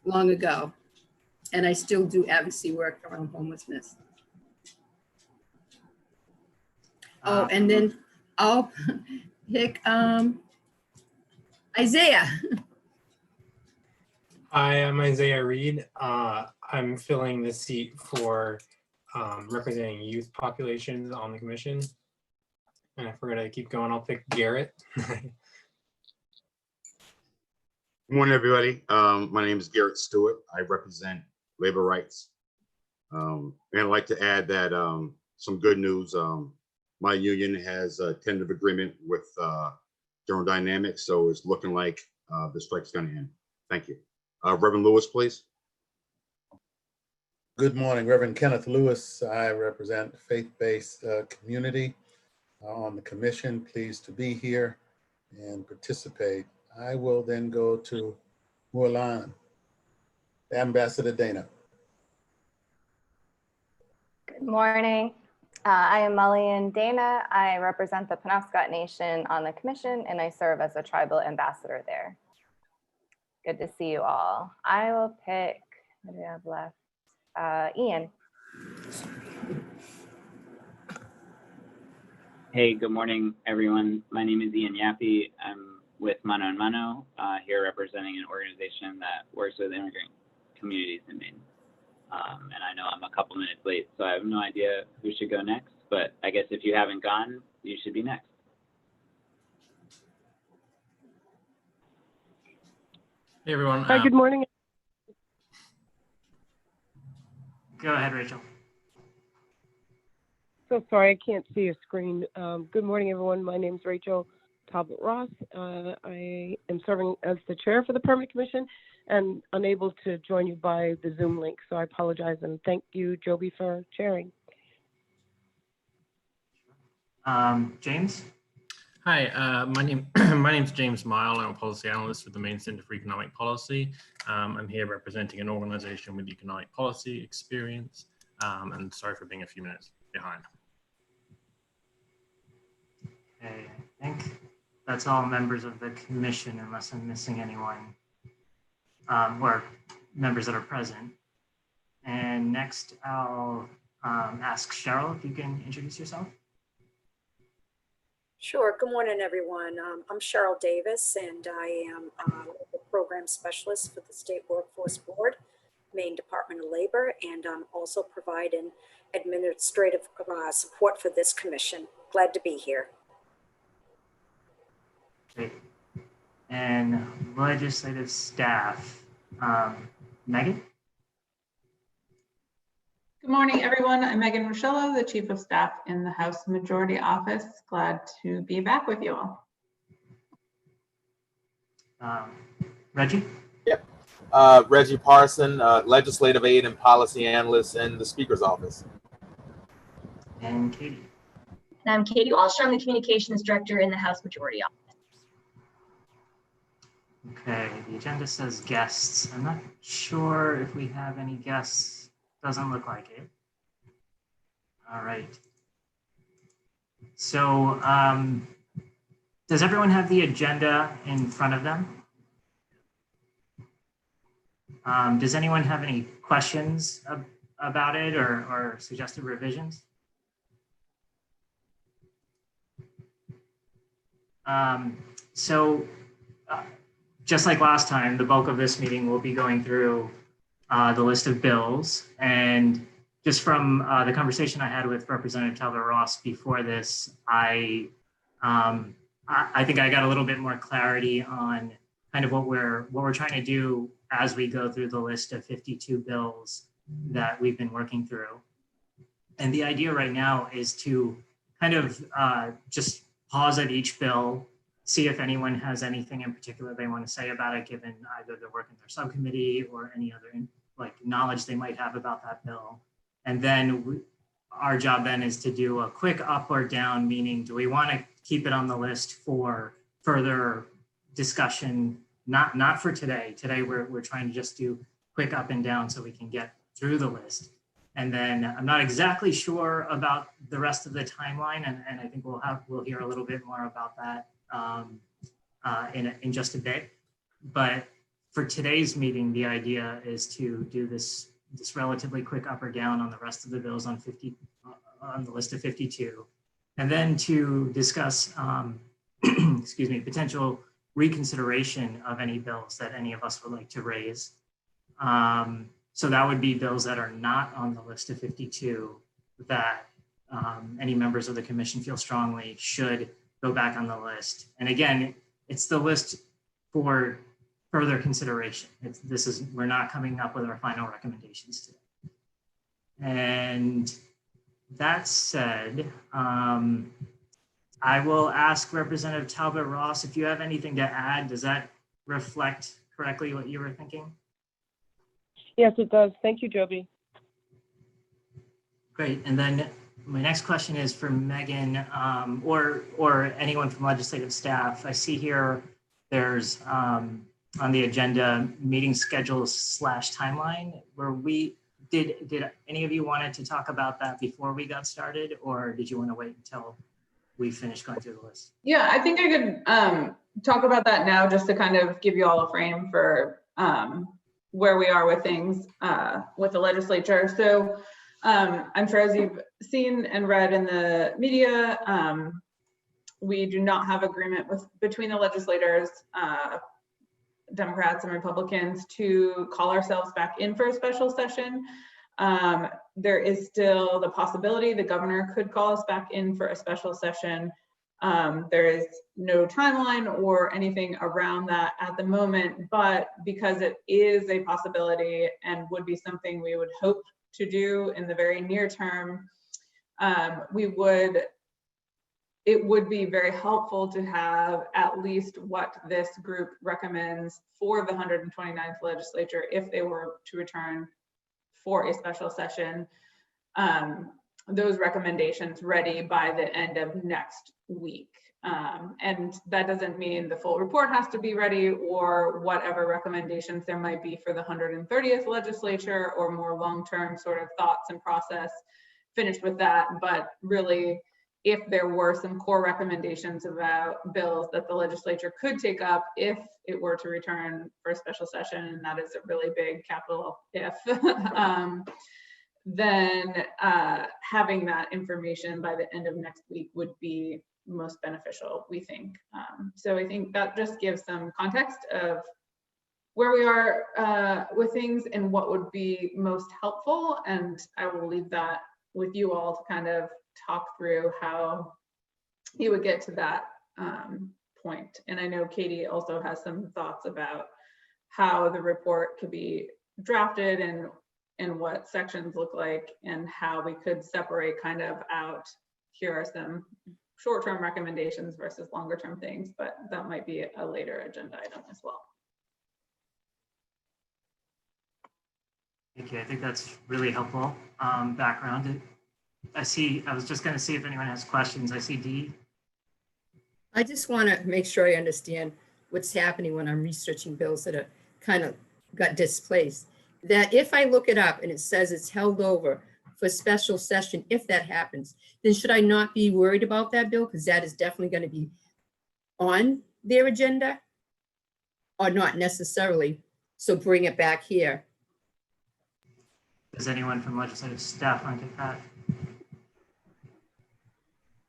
long ago. And I still do advocacy work around homelessness. Oh, and then I'll pick Isaiah. Hi, I'm Isaiah Reed. I'm filling the seat for representing youth populations on the commission. And if we're gonna keep going, I'll pick Garrett. Good morning, everybody. My name is Garrett Stewart. I represent labor rights. And I'd like to add that some good news. My union has a tentative agreement with General Dynamics, so it's looking like the strike's going to end. Thank you. Reverend Lewis, please. Good morning, Reverend Kenneth Lewis. I represent faith-based community on the commission. Pleased to be here and participate. I will then go to Mulan. Ambassador Dana. Good morning. I am Mullian Dana. I represent the Penobscot Nation on the commission, and I serve as a tribal ambassador there. Good to see you all. I will pick, what do we have left? Ian. Hey, good morning, everyone. My name is Ian Yaffe. I'm with Mano and Mano, here representing an organization that works with immigrant communities in Maine. And I know I'm a couple minutes late, so I have no idea who should go next, but I guess if you haven't gone, you should be next. Hey everyone. Hi, good morning. Go ahead, Rachel. So sorry, I can't see a screen. Good morning, everyone. My name is Rachel Talbot Ross. I am serving as the chair for the Permanent Commission and unable to join you by the Zoom link. So I apologize and thank you, Joby, for chairing. James? Hi, my name's James Mile. I'm a policy analyst with the Maine Center for Economic Policy. I'm here representing an organization with economic policy experience, and sorry for being a few minutes behind. Okay, I think that's all members of the commission, unless I'm missing anyone, or members that are present. And next, I'll ask Cheryl if you can introduce yourself. Sure. Good morning, everyone. I'm Cheryl Davis, and I am the program specialist for the State Workforce Board, Maine Department of Labor, and I'm also providing administrative support for this commission. Glad to be here. Great. And legislative staff, Megan? Good morning, everyone. I'm Megan Rochello, the Chief of Staff in the House Majority Office. Glad to be back with you all. Reggie? Yep. Reggie Parson, Legislative Aid and Policy Analyst in the Speaker's Office. And Katie? And I'm Katie Walsh. I'm the Communications Director in the House Majority Office. Okay, the agenda says guests. I'm not sure if we have any guests. Doesn't look like it. All right. So does everyone have the agenda in front of them? Does anyone have any questions about it or suggested revisions? Just like last time, the bulk of this meeting will be going through the list of bills. And just from the conversation I had with Representative Talbot Ross before this, I think I got a little bit more clarity on kind of what we're trying to do as we go through the list of 52 bills that we've been working through. And the idea right now is to kind of just pause at each bill, see if anyone has anything in particular they want to say about it, given either their work in their subcommittee or any other knowledge they might have about that bill. And then our job then is to do a quick up or down, meaning do we want to keep it on the list for further discussion? Not for today. Today we're trying to just do quick up and down so we can get through the list. And then I'm not exactly sure about the rest of the timeline, and I think we'll hear a little bit more about that in just a bit. But for today's meeting, the idea is to do this relatively quick up or down on the rest of the bills on the list of 52, and then to discuss, excuse me, potential reconsideration of any bills that any of us would like to raise. So that would be bills that are not on the list of 52 that any members of the commission feel strongly should go back on the list. And again, it's the list for further consideration. We're not coming up with our final recommendations today. And that said, I will ask Representative Talbot Ross if you have anything to add. Does that reflect correctly what you were thinking? Yes, it does. Thank you, Joby. Great. And then my next question is for Megan or anyone from legislative staff. I see here there's on the agenda meeting schedules / timeline. Where did any of you wanted to talk about that before we got started, or did you want to wait until we finish going through the list? Yeah, I think I could talk about that now, just to kind of give you all a frame for where we are with things with the legislature. So I'm sure as you've seen and read in the media, we do not have agreement between the legislators, Democrats and Republicans, to call ourselves back in for a special session. There is still the possibility the governor could call us back in for a special session. There is no timeline or anything around that at the moment, but because it is a possibility and would be something we would hope to do in the very near term, it would be very helpful to have at least what this group recommends for the 129th legislature if they were to return for a special session, those recommendations ready by the end of next week. And that doesn't mean the full report has to be ready or whatever recommendations there might be for the 130th legislature or more long-term sort of thoughts and process finished with that. But really, if there were some core recommendations about bills that the legislature could take up if it were to return for a special session, and that is a really big capital if, then having that information by the end of next week would be most beneficial, we think. So I think that just gives some context of where we are with things and what would be most helpful. And I will leave that with you all to kind of talk through how you would get to that point. And I know Katie also has some thoughts about how the report could be drafted and what sections look like and how we could separate kind of out, here are some short-term recommendations versus longer-term things, but that might be a later agenda item as well. Thank you. I think that's really helpful background. I was just going to see if anyone has questions. I see Dee. I just want to make sure I understand what's happening when I'm researching bills that are kind of got displaced. That if I look it up and it says it's held over for special session, if that happens, then should I not be worried about that bill? Because that is definitely going to be on their agenda or not necessarily. So bring it back here. Does anyone from legislative staff want to take that?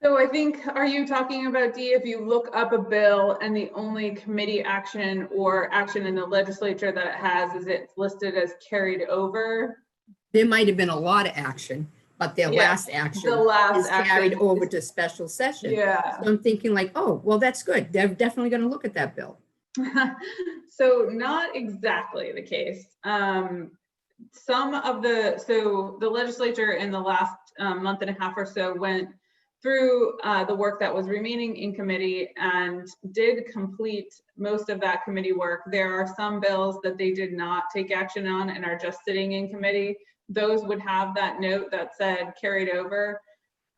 So I think, are you talking about, Dee, if you look up a bill and the only committee action or action in the legislature that it has is it's listed as carried over? There might have been a lot of action, but their last action is carried over to special session. Yeah. So I'm thinking like, oh, well, that's good. They're definitely going to look at that bill. So not exactly the case. So the legislature in the last month and a half or so went through the work that was remaining in committee and did complete most of that committee work. There are some bills that they did not take action on and are just sitting in committee. Those would have that note that said carried over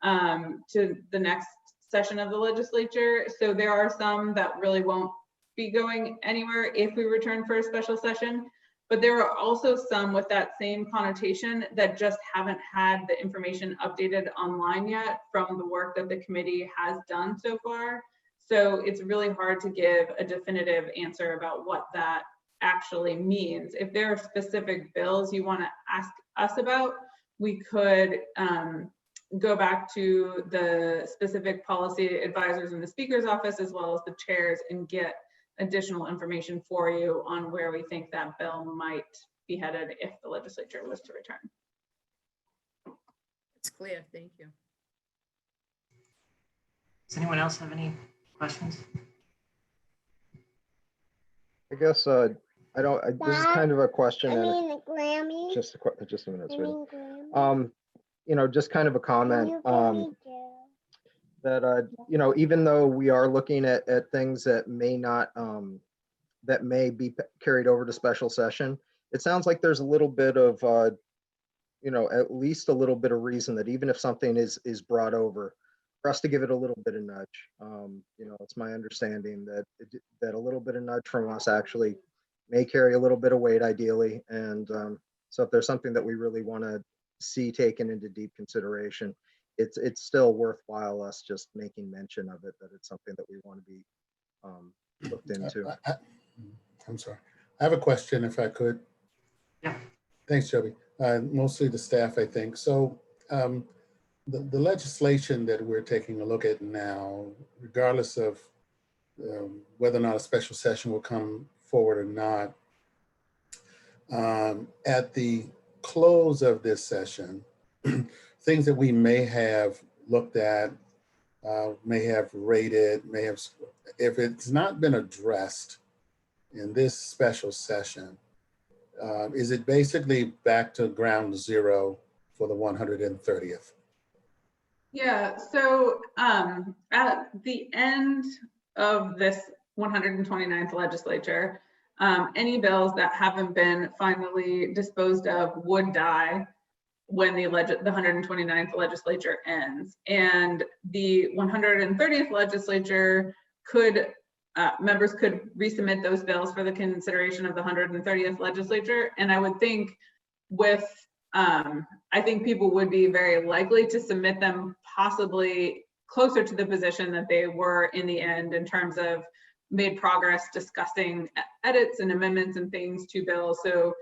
to the next session of the legislature. So there are some that really won't be going anywhere if we return for a special session. But there are also some with that same connotation that just haven't had the information updated online yet from the work that the committee has done so far. So it's really hard to give a definitive answer about what that actually means. If there are specific bills you want to ask us about, we could go back to the specific policy advisors in the speaker's office as well as the chairs and get additional information for you on where we think that bill might be headed if the legislature was to return. It's clear, thank you. Does anyone else have any questions? I guess I don't. This is kind of a question. Just a minute, sweetie. You know, just kind of a comment. That you know, even though we are looking at things that may not that may be carried over to special session, it sounds like there's a little bit of you know, at least a little bit of reason that even if something is brought over, for us to give it a little bit of nudge. You know, it's my understanding that that a little bit of nudge from us actually may carry a little bit of weight, ideally. And so if there's something that we really want to see taken into deep consideration, it's still worthwhile us just making mention of it, that it's something that we want to be looked into. I'm sorry. I have a question, if I could. Yeah. Thanks, Joby. Mostly the staff, I think. So the legislation that we're taking a look at now, regardless of whether or not a special session will come forward or not, at the close of this session, things that we may have looked at, may have rated, may have, if it's not been addressed in this special session, is it basically back to ground zero for the 130th? Yeah, so at the end of this 129th legislature, any bills that haven't been finally disposed of would die when the 129th legislature ends. And the 130th legislature could, members could resubmit those bills for the consideration of the 130th legislature. And I would think with, I think people would be very likely to submit them possibly closer to the position that they were in the end in terms of made progress discussing edits and amendments and things to bills. So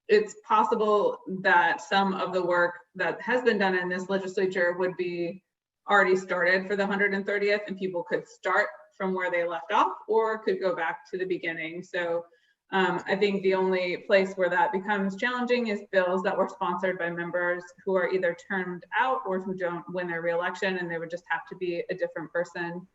it's possible that some of the work that has been done in this legislature would be already started for the 130th, and people could start from where they left off or could go back to the beginning. So I think the only place where that becomes challenging is bills that were sponsored by members who are either termed out or who don't win their reelection, and there would just have to be a different person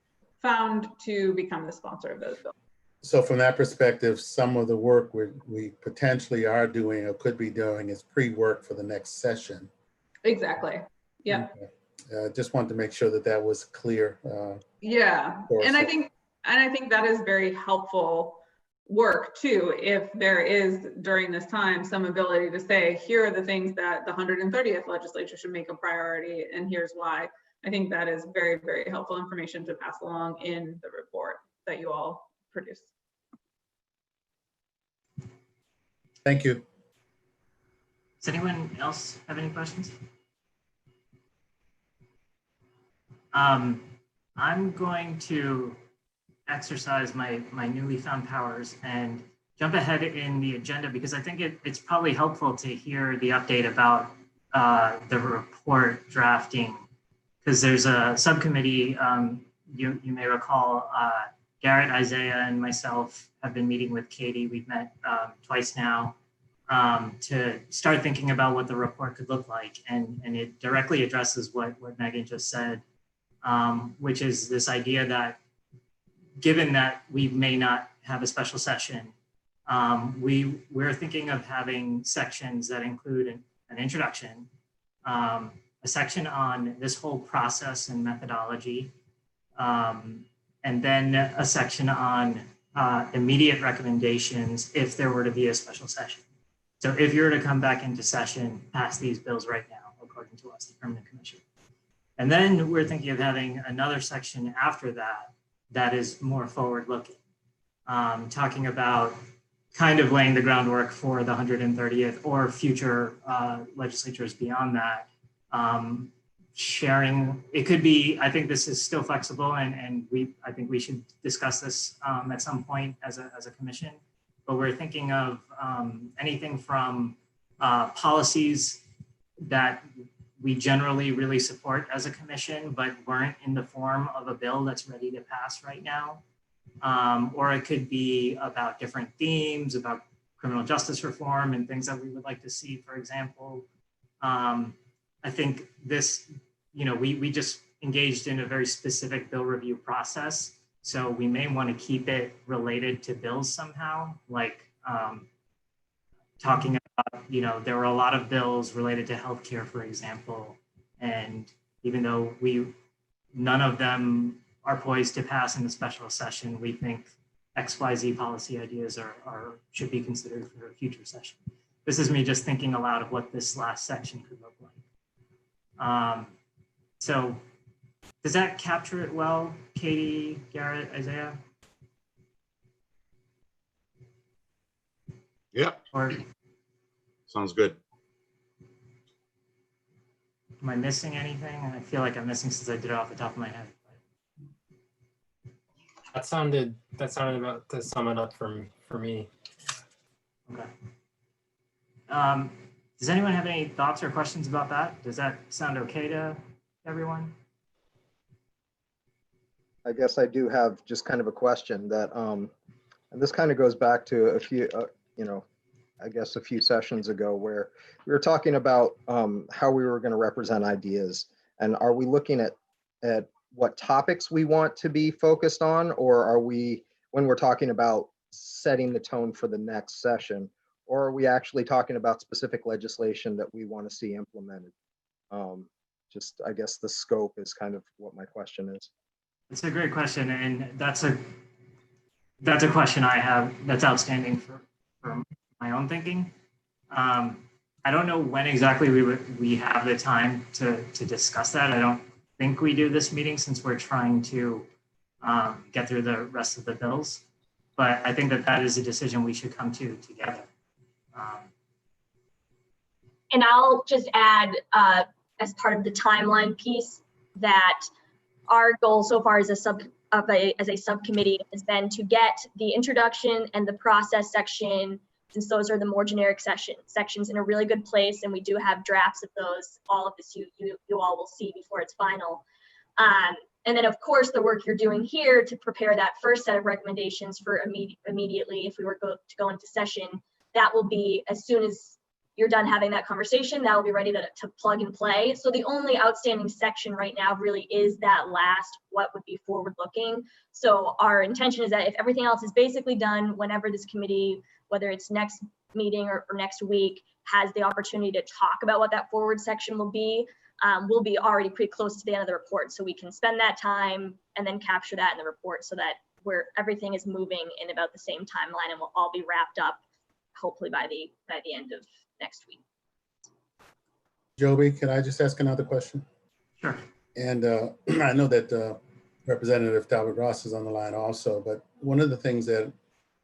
found to become the sponsor of those bills. So from that perspective, some of the work we potentially are doing or could be doing is pre-work for the next session. Exactly. Yeah. Okay. Just wanted to make sure that that was clear. Yeah, and I think that is very helpful work too, if there is during this time some ability to say, here are the things that the 130th legislature should make a priority, and here's why. I think that is very, very helpful information to pass along in the report that you all produce. Thank you. Does anyone else have any questions? I'm going to exercise my newly found powers and jump ahead in the agenda, because I think it's probably helpful to hear the update about the report drafting, because there's a subcommittee, you may recall, Garrett, Isaiah, and myself have been meeting with Katie. We've met twice now to start thinking about what the report could look like. And it directly addresses what Megan just said, which is this idea that given that we may not have a special session, we're thinking of having sections that include an introduction, a section on this whole process and methodology, and then a section on immediate recommendations if there were to be a special session. So if you were to come back into session, pass these bills right now, according to us, the Permanent Commission. And then we're thinking of having another section after that that is more forward-looking, talking about kind of laying the groundwork for the 130th or future legislatures beyond that. Sharing, it could be, I think this is still flexible, and I think we should discuss this at some point as a commission. but we're thinking of anything from policies that we generally really support as a commission, but weren't in the form of a bill that's ready to pass right now. Or it could be about different themes, about criminal justice reform and things that we would like to see, for example. I think this, we just engaged in a very specific bill review process. So we may want to keep it related to bills somehow, like talking about, there were a lot of bills related to healthcare, for example. And even though none of them are poised to pass in the special session, we think XYZ policy ideas should be considered for a future session. This is me just thinking aloud of what this last section could look like. So does that capture it well, Katie, Garrett, Isaiah? Yep. Or Sounds good. am I missing anything? I feel like I'm missing since I did it off the top of my head. That sounded about to sum it up for me. Okay. Does anyone have any thoughts or questions about that? Does that sound okay to everyone? I guess I do have just kind of a question that, and this kind of goes back to a few, I guess a few sessions ago where we were talking about how we were going to represent ideas. And are we looking at what topics we want to be focused on, or are we, when we're talking about setting the tone for the next session, or are we actually talking about specific legislation that we want to see implemented? Just, I guess the scope is kind of what my question is. It's a great question, and that's a question I have that's outstanding for my own thinking. I don't know when exactly we have the time to discuss that. I don't think we do this meeting since we're trying to get through the rest of the bills, but I think that is a decision we should come to together. And I'll just add, as part of the timeline piece, that our goal so far as a subcommittee has been to get the introduction and the process section, since those are the more generic sections, in a really good place, and we do have drafts of those. All of this you all will see before it's final. And then, of course, the work you're doing here to prepare that first set of recommendations for immediately, if we were to go into session, that will be as soon as you're done having that conversation, that will be ready to plug and play. So the only outstanding section right now really is that last, what would be forward looking. So our intention is that if everything else is basically done, whenever this committee, whether it's next meeting or next week, has the opportunity to talk about what that forward section will be, we'll be already pretty close to the end of the report. So we can spend that time and then capture that in the report so that everything is moving in about the same timeline, and we'll all be wrapped up hopefully by the end of next week. Joby, can I just ask another question? Sure. And I know that Representative Talbot Ross is on the line also, but one of the things that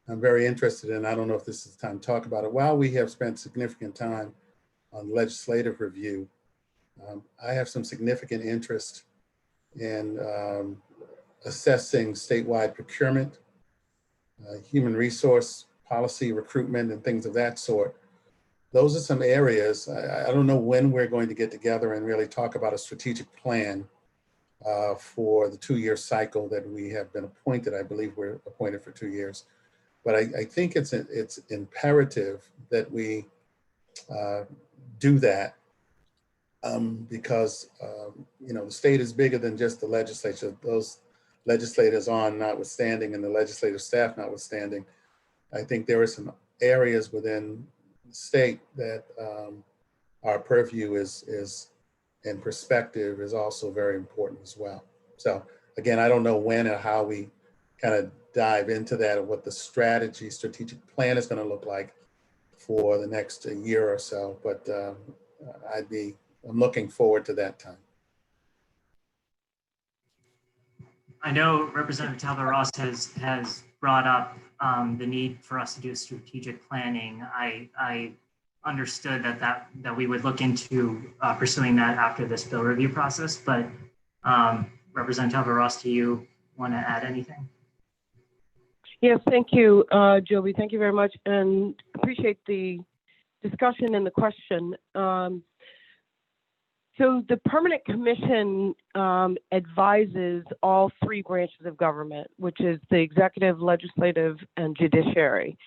I'm very interested in, I don't know if this is the time to talk about it, while we have spent significant time on legislative review, I have some significant interest in assessing statewide procurement, human resource policy, recruitment, and things of that sort. Those are some areas. I don't know when we're going to get together and really talk about a strategic plan for the 2-year cycle that we have been appointed. I believe we're appointed for 2 years. But I think it's imperative that we do that because the state is bigger than just the legislature. Those legislators on notwithstanding and the legislative staff notwithstanding, I think there are some areas within the state that our purview is and perspective is also very important as well. So again, I don't know when or how we kind of dive into that or what the strategic plan is going to look like for the next year or so, but I'm looking forward to that time. I know Representative Talbot Ross has brought up the need for us to do strategic planning. I understood that we would look into pursuing that after this bill review process, but Representative Talbot Ross, do you want to add anything? Yes, thank you, Joby. Thank you very much, and appreciate the discussion and the question. So the Permanent Commission advises all three branches of government, which is the executive, legislative, and judiciary.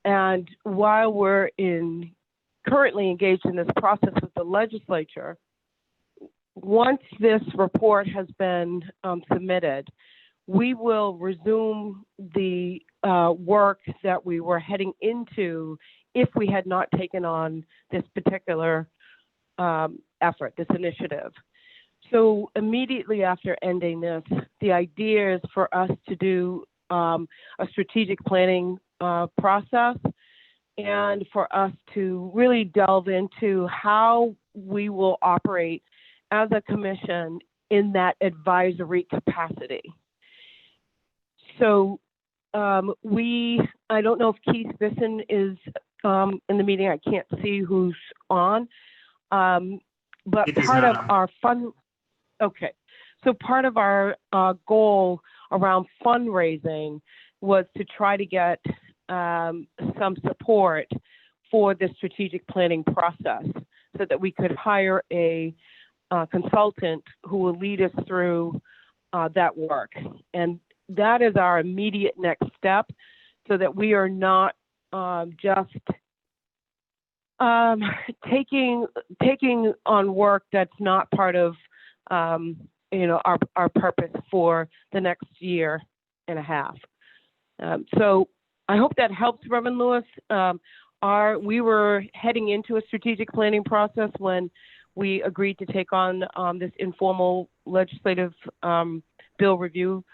And while we're currently engaged in this process with the legislature, once this report has been submitted, we will resume the work that we were heading into if we had not taken on this particular effort, this initiative. So immediately after ending this, the idea is for us to do a strategic planning process and for us to really delve into how we will operate as a commission in that advisory capacity. So I don't know if Keith Bisson is in the meeting. I can't see who's on. But part of our part of our goal around fundraising was to try to get some support for the strategic planning process so that we could hire a consultant who will lead us through that work. And that is our immediate next step so that we are not just taking on work that's not part of our purpose for the next year and a half. So I hope that helps, Reverend Lewis. We were heading into a strategic planning process when we agreed to take on this informal legislative bill review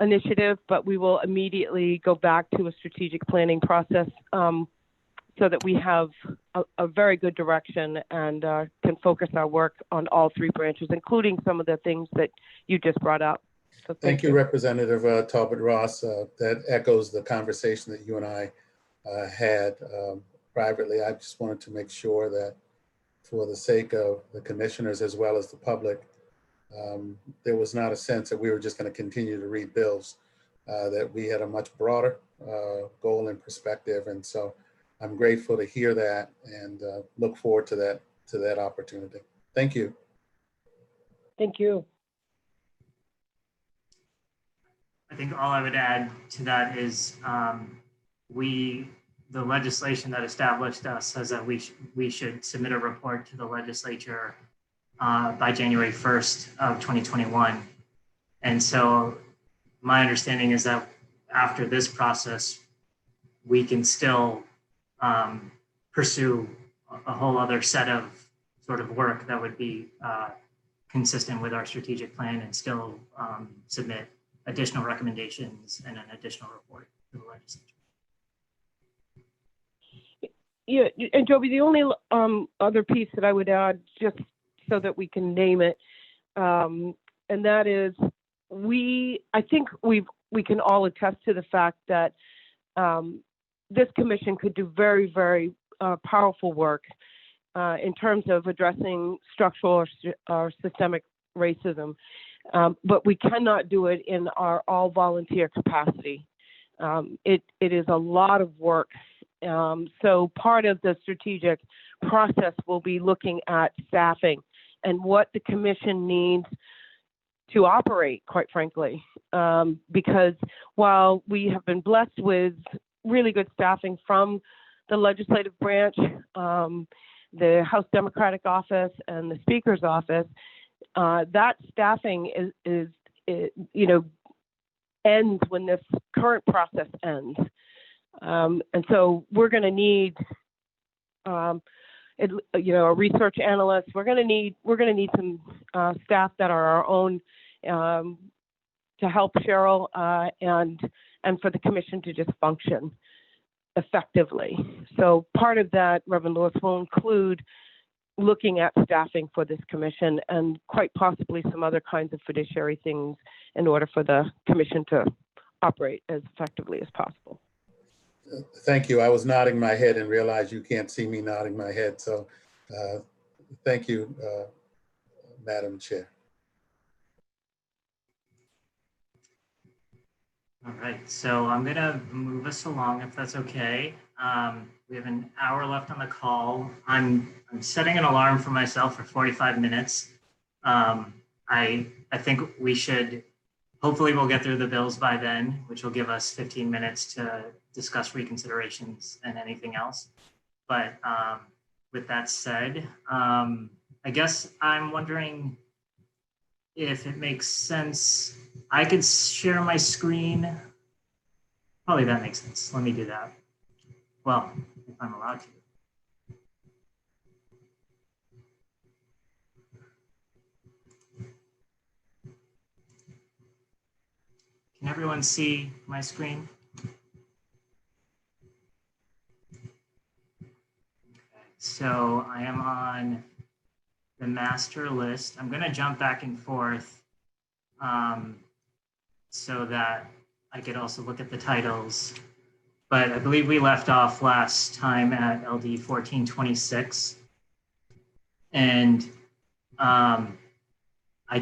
initiative, but we will immediately go back to a strategic planning process so that we have a very good direction and can focus our work on all three branches, including some of the things that you just brought up. So thank you, Representative Talbot Ross. That echoes the conversation that you and I had privately. I just wanted to make sure that for the sake of the commissioners as well as the public, there was not a sense that we were just going to continue to read bills, that we had a much broader goal and perspective. And so I'm grateful to hear that and look forward to that opportunity. Thank you. Thank you. I think all I would add to that is the legislation that established us says that we should submit a report to the legislature by January 1st of 2021. And so my understanding is that after this process, we can still pursue a whole other set of sort of work that would be consistent with our strategic plan and still submit additional recommendations and an additional report to the legislature. Yeah, and Joby, the only other piece that I would add, just so that we can name it, and that is I think we can all attest to the fact that this commission could do very, very powerful work in terms of addressing structural or systemic racism, but we cannot do it in our all volunteer capacity. It is a lot of work. So part of the strategic process will be looking at staffing and what the commission needs to operate, quite frankly, because while we have been blessed with really good staffing from the legislative branch, the House Democratic Office, and the Speaker's Office, that staffing ends when this current process ends. And so we're going to need, a research analyst. We're going to need some staff that are our own to help Cheryl and for the commission to just function effectively. So part of that, Reverend Lewis, will include looking at staffing for this commission and quite possibly some other kinds of fiduciary things in order for the commission to operate as effectively as possible. Thank you. I was nodding my head and realized you can't see me nodding my head. So thank you, Madam Chair. All right, so I'm gonna move us along if that's okay. We have an hour left on the call. I'm setting an alarm for myself for 45 minutes. I think we should, hopefully we'll get through the bills by then, which will give us 15 minutes to discuss reconsiderations and anything else. But with that said, I guess I'm wondering if it makes sense, I could share my screen. Probably that makes sense. Let me do that. Well, if I'm allowed to. Can everyone see my screen? Okay, so I am on the master list. I'm going to jump back and forth so that I could also look at the titles. But I believe we left off last time at LD 1426. And I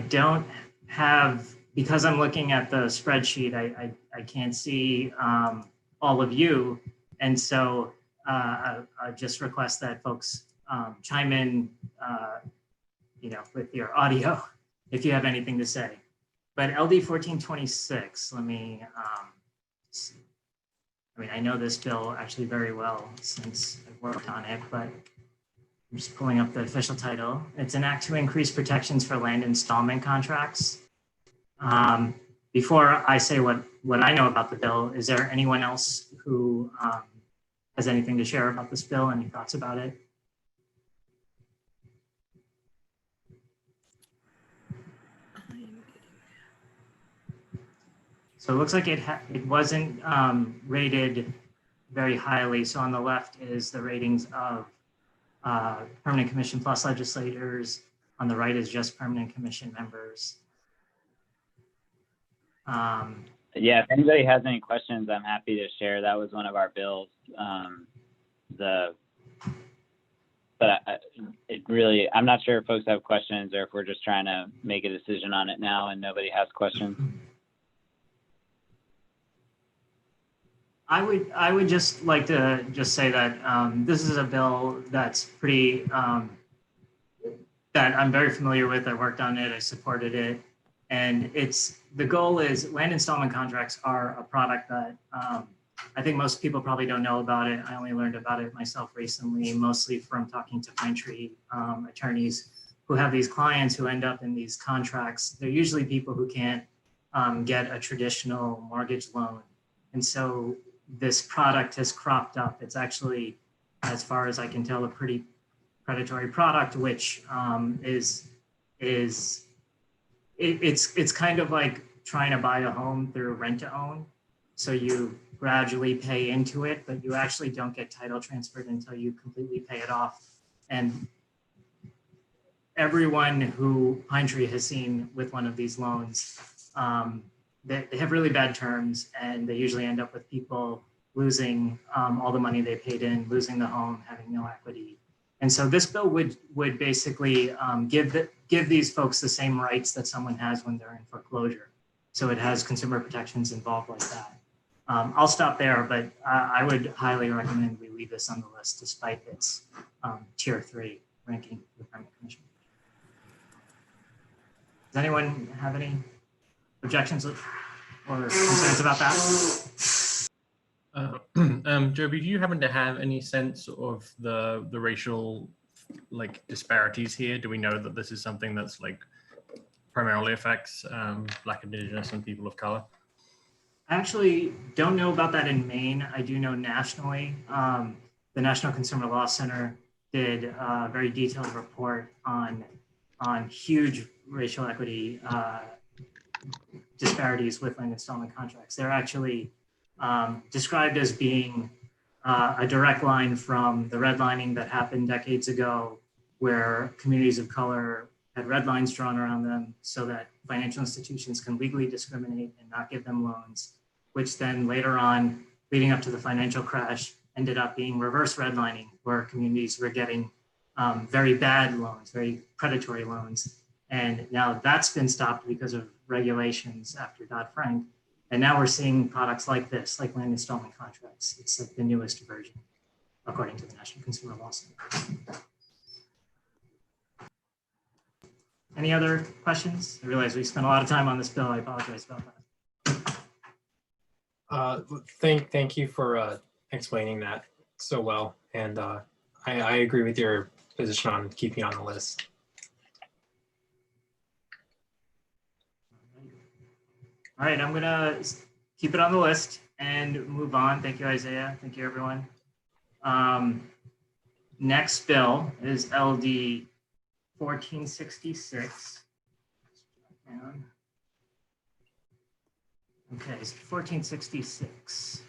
don't have, because I'm looking at the spreadsheet, I can't see all of you. And so I just request that folks chime in, with your audio if you have anything to say. But LD 1426, let me see. I mean, I know this bill actually very well since I've worked on it, but I'm just pulling up the official title. It's an act to increase protections for land installment contracts. Before I say what I know about the bill, is there anyone else who has anything to share about this bill? Any thoughts about it? So it looks like it wasn't rated very highly. So on the left is the ratings of permanent commission plus legislators. On the right is just permanent commission members. Yeah, if anybody has any questions, I'm happy to share. That was one of our bills. I'm not sure if folks have questions or if we're just trying to make a decision on it now and nobody has questions. I would just like to just say that this is a bill that's pretty, that I'm very familiar with. I worked on it, I supported it. And the goal is land installment contracts are a product that I think most people probably don't know about it. I only learned about it myself recently, mostly from talking to Pine Tree attorneys who have these clients who end up in these contracts. They're usually people who can't get a traditional mortgage loan. And so this product has cropped up. It's actually, as far as I can tell, a pretty predatory product, which it's kind of like trying to buy a home through rent to own. So you gradually pay into it, but you actually don't get title transferred until you completely pay it off. And everyone who Pine Tree has seen with one of these loans, they have really bad terms, and they usually end up with people losing all the money they paid in, losing the home, having no equity. And so this bill would basically give these folks the same rights that someone has when they're in foreclosure. So it has consumer protections involved like that. I'll stop there, but I would highly recommend we leave this on the list despite its tier 3 ranking with the Permanent Commission. Does anyone have any objections or concerns about that? Joby, do you happen to have any sense of the racial disparities here? Do we know that this is something that's primarily affects Black, Indigenous, and people of color? I actually don't know about that in Maine. I do know nationally. The National Consumer Law Center did a very detailed report on huge racial equity disparities with land installment contracts. They're actually described as being a direct line from the redlining that happened decades ago, where communities of color had red lines drawn around them so that financial institutions can legally discriminate and not give them loans, which then later on, leading up to the financial crash, ended up being reverse redlining, where communities were getting very bad loans, very predatory loans. And now that's been stopped because of regulations after Dodd-Frank. And now we're seeing products like this, like land installment contracts. It's like the newest version, according to the National Consumer Law Center. Any other questions? I realize we spent a lot of time on this bill. I apologize about that. Thank you for explaining that so well. And I agree with your position on keeping on the list. All right, I'm gonna keep it on the list and move on. Thank you, Isaiah. Thank you, everyone. Next bill is LD 1466. Okay, 1466.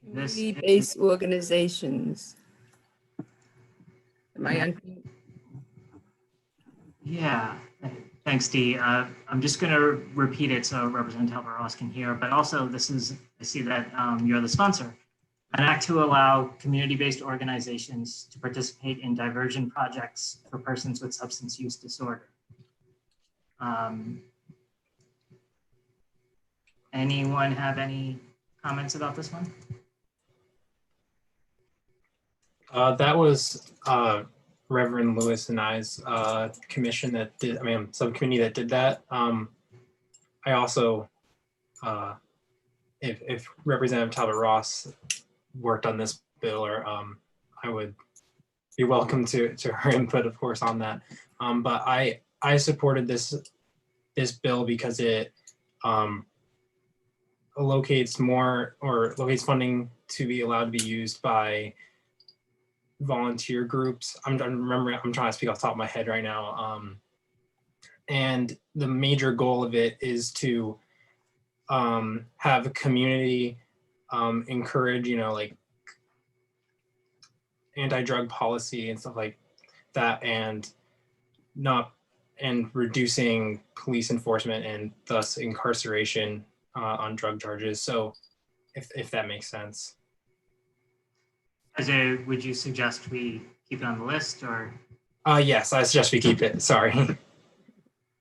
Community-based organizations. Am I on? Yeah, thanks, Dee. I'm just going to repeat it so Representative Ross can hear, but also this is, I see that you're the sponsor. An act to allow community-based organizations to participate in diversion projects for persons with substance use disorder. Anyone have any comments about this one? That was Reverend Lewis and I's commission that did, subcommittee that did that. I also, if Representative Talbot Ross worked on this bill, or I would be welcome to her input, of course, on that. But I supported this bill because it locates funding to be allowed to be used by volunteer groups. I'm trying to speak off the top of my head right now. And the major goal of it is to have a community encourage, like anti-drug policy and stuff like that, and reducing police enforcement and thus incarceration on drug charges. So if that makes sense. Isaiah, would you suggest we keep it on the list, or? Yes, I suggest we keep it. Sorry.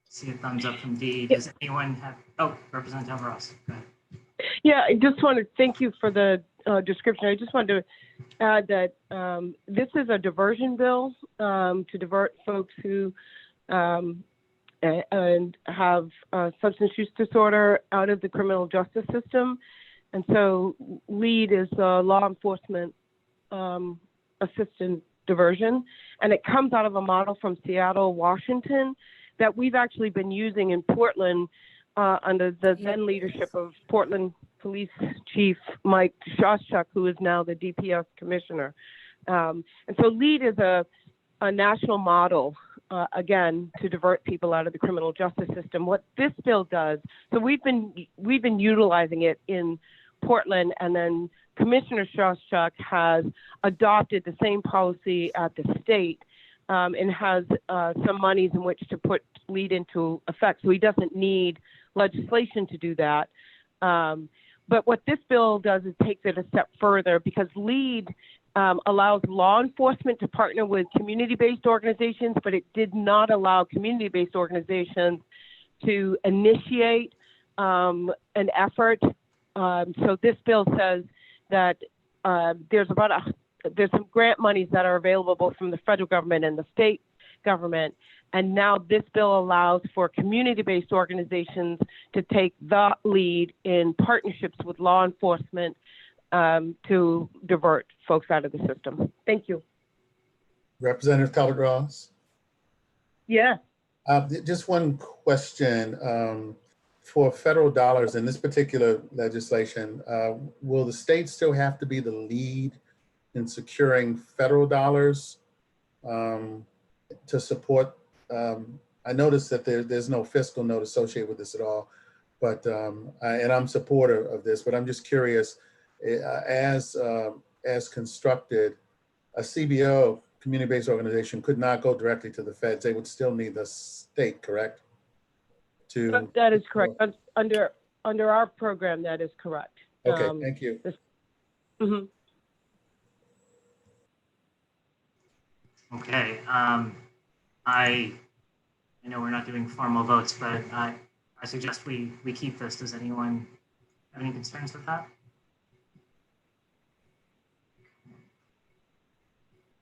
See a thumbs up from Dee. Does anyone have, Representative Ross, go ahead. Yeah, I just want to thank you for the description. I just wanted to add that this is a diversion bill to divert folks who and have substance use disorder out of the criminal justice system. And so LEAD is law enforcement assistant diversion, and it comes out of a model from Seattle, Washington, that we've actually been using in Portland under the then leadership of Portland Police Chief Mike Shostak, who is now the DPS commissioner. And so LEAD is a national model, again, to divert people out of the criminal justice system. What this bill does, so we've been utilizing it in Portland, and then Commissioner Shostak has adopted the same policy at the state and has some monies in which to put LEAD into effect. So he doesn't need legislation to do that. But what this bill does is takes it a step further, because LEAD allows law enforcement to partner with community-based organizations, but it did not allow community-based organizations to initiate an effort. So this bill says that there's some grant monies that are available both from the federal government and the state government. And now this bill allows for community-based organizations to take the lead in partnerships with law enforcement to divert folks out of the system. Thank you. Representative Talbot Ross. Yeah. Just one question. For federal dollars in this particular legislation, will the state still have to be the lead in securing federal dollars to support? I noticed that there's no fiscal note associated with this at all, but and I'm supportive of this, but I'm just curious, as constructed, a CBO, community-based organization, could not go directly to the feds. They would still need the state, correct? That is correct. Under our program, that is correct. Okay, thank you. Okay, I I know we're not doing formal votes, but I suggest we keep this. Does anyone have any concerns with that?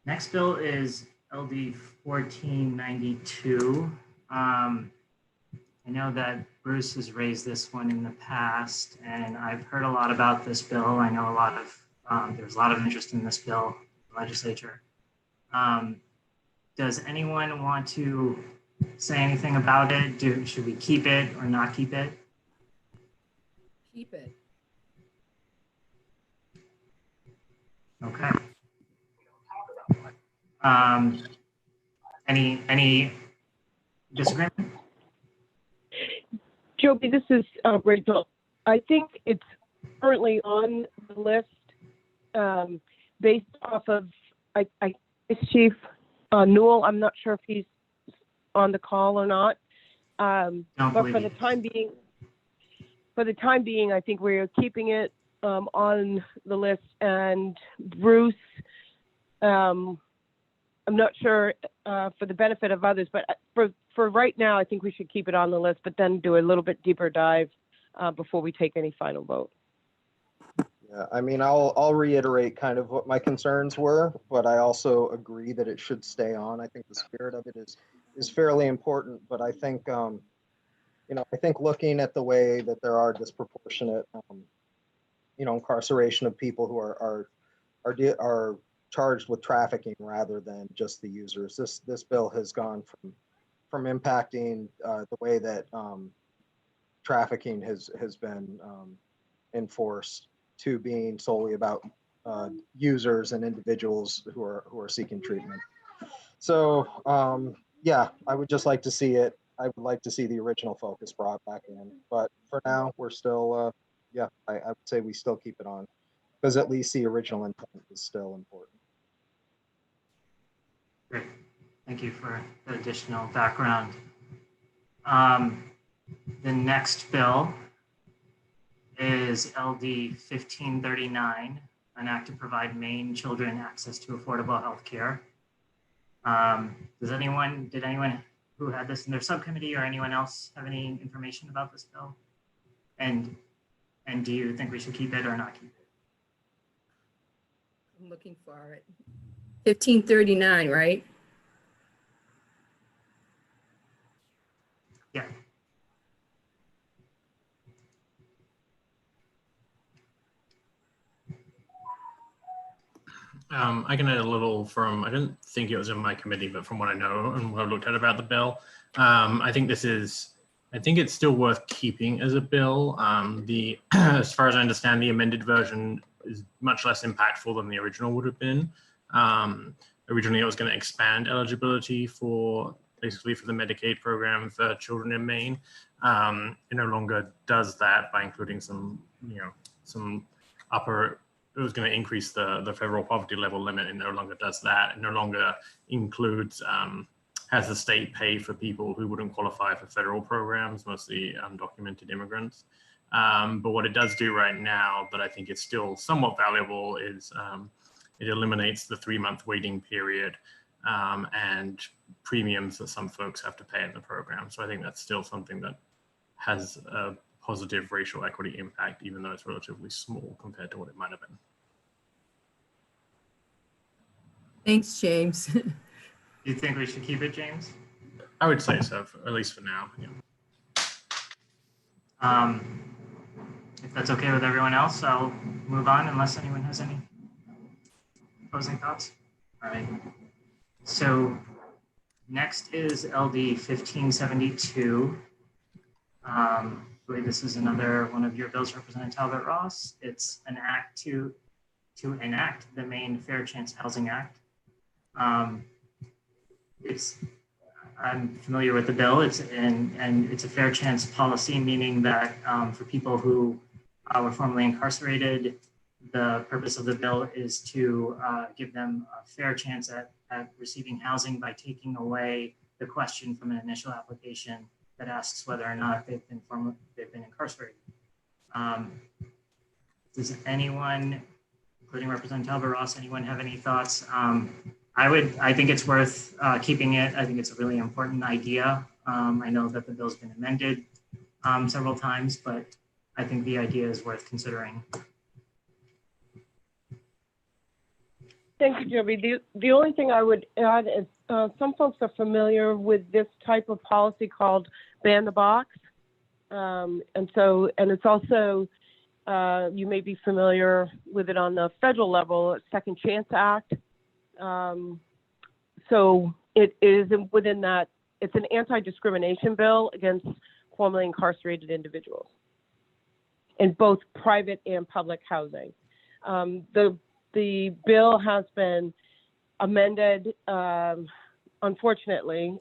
Next bill is LD 1492. I know that Bruce has raised this one in the past, and I've heard a lot about this bill. I know a lot of, there's a lot of interest in this bill, in the legislature. Does anyone want to say anything about it? Should we keep it or not keep it? Keep it. Okay. Any disagreement? Joby, this is Rachel. I think it's currently on the list based off of Chief Newell. I'm not sure if he's on the call or not. But for the time being, I think we're keeping it on the list. And Bruce, I'm not sure for the benefit of others, but for right now, I think we should keep it on the list, but then do a little bit deeper dive before we take any final vote. Yeah, I mean, I'll reiterate kind of what my concerns were, but I also agree that it should stay on. I think the spirit of it is fairly important, but I think, I think looking at the way that there are disproportionate, incarceration of people who are charged with trafficking rather than just the users. This bill has gone from impacting the way that trafficking has been enforced to being solely about users and individuals who are seeking treatment. So yeah, I would just like to see it. I would like to see the original focus brought back in, but for now we're still yeah, I would say we still keep it on because at least the original intent is still important. Great. Thank you for the additional background. The next bill is LD 1539, an act to provide Maine children access to affordable health care. Did anyone who had this in their subcommittee or anyone else have any information about this bill? And do you think we should keep it or not keep it? I'm looking for it. 1539, right? Yeah. I can add a little I didn't think it was in my committee, but from what I know and what I've looked at about the bill, I think it's still worth keeping as a bill. As far as I understand, the amended version is much less impactful than the original would have been. Originally, it was going to expand eligibility basically for the Medicaid program for children in Maine. It no longer does that by including some upper. It was going to increase the federal poverty level limit. It no longer does that. It no longer includes, has the state pay for people who wouldn't qualify for federal programs, mostly undocumented immigrants. But what it does do right now, but I think it's still somewhat valuable, is it eliminates the 3-month waiting period and premiums that some folks have to pay in the program. So I think that's still something that has a positive racial equity impact, even though it's relatively small compared to what it might have been. Thanks, James. Do you think we should keep it, James? I would say so, at least for now. Yeah. If that's okay with everyone else, I'll move on unless anyone has any closing thoughts. All right. So next is LD 1572. I believe this is another one of your bills, Representative Talbot Ross. It's an act to enact the Maine Fair Chance Housing Act. I'm familiar with the bill. It's a fair chance policy, meaning that for people who were formerly incarcerated, the purpose of the bill is to give them a fair chance at receiving housing by taking away the question from an initial application that asks whether or not they've been incarcerated. Does anyone, including Representative Talbot Ross, anyone have any thoughts? I think it's worth keeping it. I think it's a really important idea. I know that the bill's been amended several times, but I think the idea is worth considering. Thank you, Joby. The only thing I would add is some folks are familiar with this type of policy called ban the box. And it's also, you may be familiar with it on the federal level, Second Chance Act. So it is within that, it's an anti-discrimination bill against formerly incarcerated individuals in both private and public housing. The bill has been amended, unfortunately,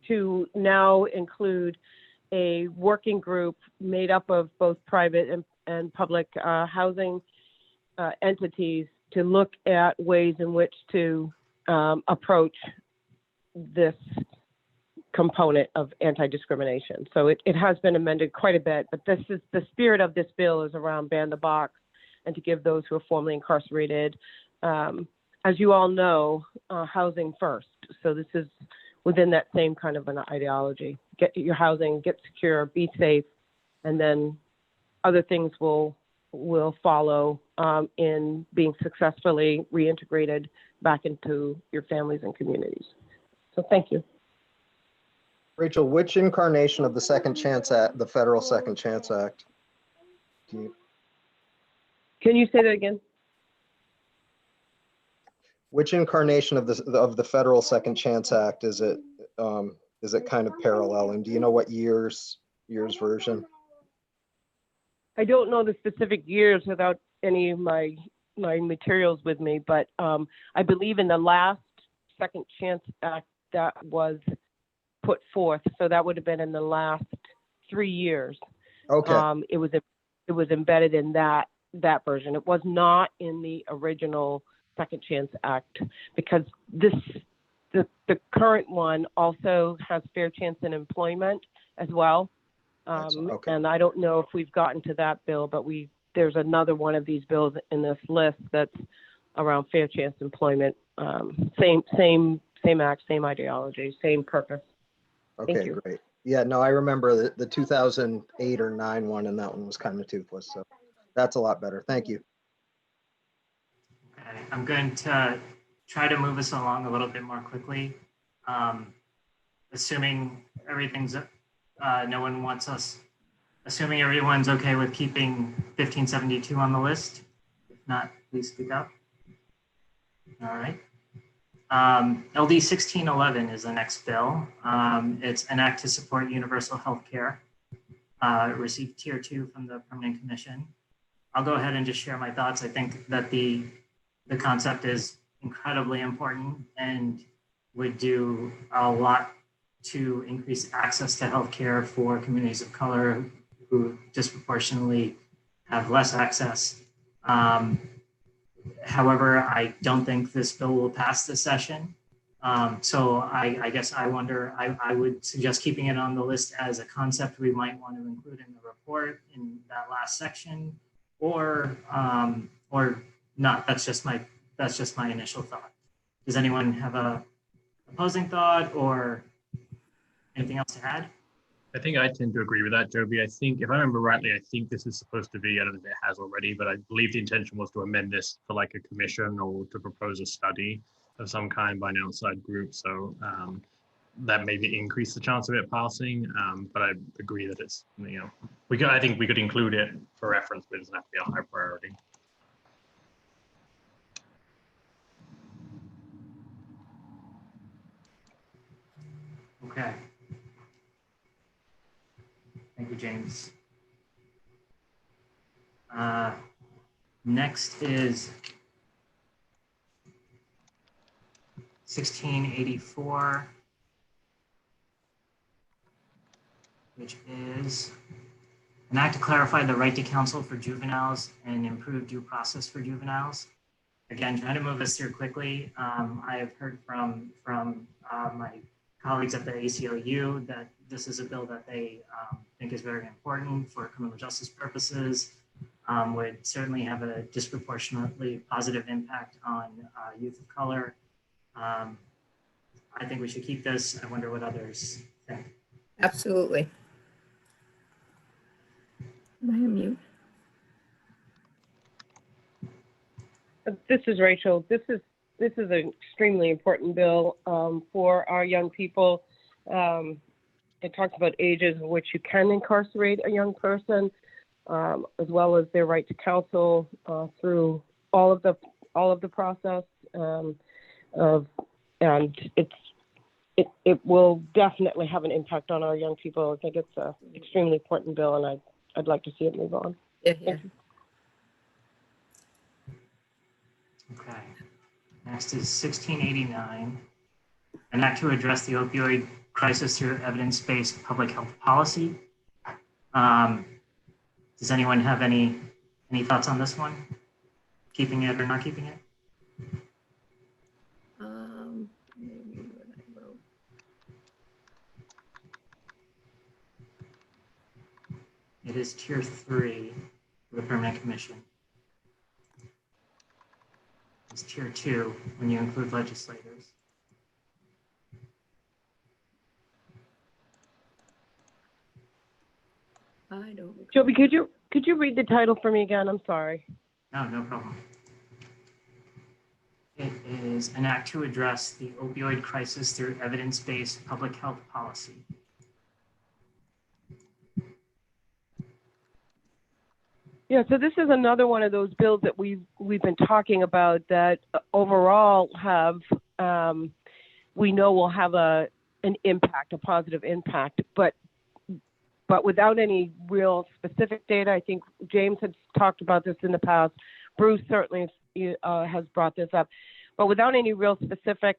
to now include a working group made up of both private and public housing entities to look at ways in which to approach this component of anti-discrimination. So it has been amended quite a bit, but this is the spirit of this bill is around ban the box and to give those who are formerly incarcerated, as you all know, housing first. So this is within that same kind of an ideology. Get your housing, get secure, be safe, and then other things will follow in being successfully reintegrated back into your families and communities. So thank you. Rachel, which incarnation of the Second Chance Act, the federal Second Chance Act, Can you say that again? which incarnation of the federal Second Chance Act is it kind of paralleling? Do you know what year's version? I don't know the specific years without any of my materials with me, but I believe in the last Second Chance Act that was put forth, so that would have been in the last 3 years. Okay. It was embedded in that version. It was not in the original Second Chance Act, because the current one also has fair chance in employment as well. Okay. And I don't know if we've gotten to that bill, but there's another one of these bills in this list that's around fair chance employment. Same act, same ideology, same purpose. Okay, great. Yeah, no, I remember the 2008 or 9 one, and that one was kind of toothless. So that's a lot better. Thank you. Okay, I'm going to try to move us along a little bit more quickly. Assuming everything's, no one wants us, assuming everyone's okay with keeping 1572 on the list. If not, please speak up. All right. LD 1611 is the next bill. It's an act to support universal health care. It received tier 2 from the Permanent Commission. I'll go ahead and just share my thoughts. I think that the concept is incredibly important and would do a lot to increase access to healthcare for communities of color who disproportionately have less access. However, I don't think this bill will pass this session. So I guess I wonder, I would suggest keeping it on the list as a concept we might want to include in the report in that last section, or not. That's just my initial thought. Does anyone have a opposing thought or anything else to add? I think I tend to agree with that, Joby. I think, if I remember rightly, I think this is supposed to be, I don't know if it has already, but I believe the intention was to amend this for like a commission or to propose a study of some kind by an outside group. So that maybe increase the chance of it passing. But I agree that it's, I think we could include it for reference, but it doesn't have to be a high priority. Okay. Thank you, James. Next is 1684, which is an act to clarify the right to counsel for juveniles and improve due process for juveniles. Again, trying to move us through quickly. I have heard from my colleagues at the ACLU that this is a bill that they think is very important for criminal justice purposes, would certainly have a disproportionately positive impact on youth of color. I think we should keep this. I wonder what others think. Absolutely. Am I on mute? This is Rachel. This is an extremely important bill for our young people. It talks about ages in which you can incarcerate a young person, as well as their right to counsel through all of the process. And it will definitely have an impact on our young people. I think it's an extremely important bill, and I'd like to see it move on. Yeah, Thank you. Okay. Next is 1689, an act to address the opioid crisis through evidence-based public health policy. Does anyone have any thoughts on this one? Keeping it or not keeping it? Maybe what I wrote. It is tier 3 for the Permanent Commission. It's tier 2 when you include legislators. I don't. Joby, could you read the title for me again? I'm sorry. No problem. It is an act to address the opioid crisis through evidence-based public health policy. Yeah, so this is another one of those bills that we've been talking about that overall have we know will have an impact, a positive impact, but without any real specific data. I think James had talked about this in the past. Bruce certainly has brought this up, but without any real specific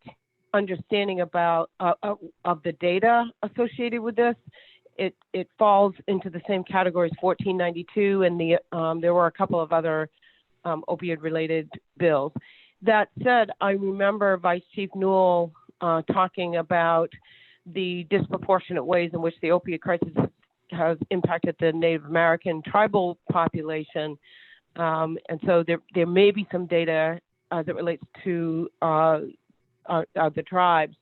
understanding about of the data associated with this, it falls into the same category as 1492, and there were a couple of other opioid-related bills. That said, I remember Vice Chief Newell talking about the disproportionate ways in which the opioid crisis has impacted the Native American tribal population, and so there may be some data that relates to the tribes.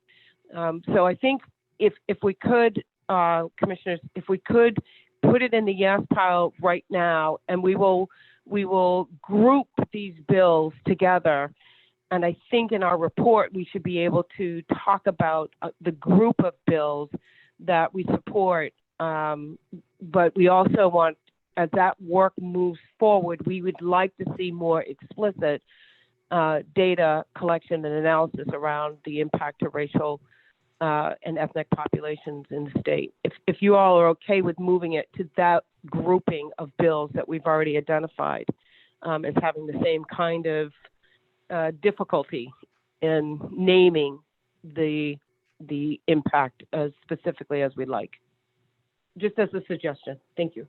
So I think if we could, commissioners, if we could put it in the yes pile right now, and we will group these bills together. And I think in our report, we should be able to talk about the group of bills that we support. But we also want, as that work moves forward, we would like to see more explicit data collection and analysis around the impact of racial and ethnic populations in the state. If you all are okay with moving it to that grouping of bills that we've already identified as having the same kind of difficulty in naming the impact as specifically as we'd like. Just as a suggestion. Thank you.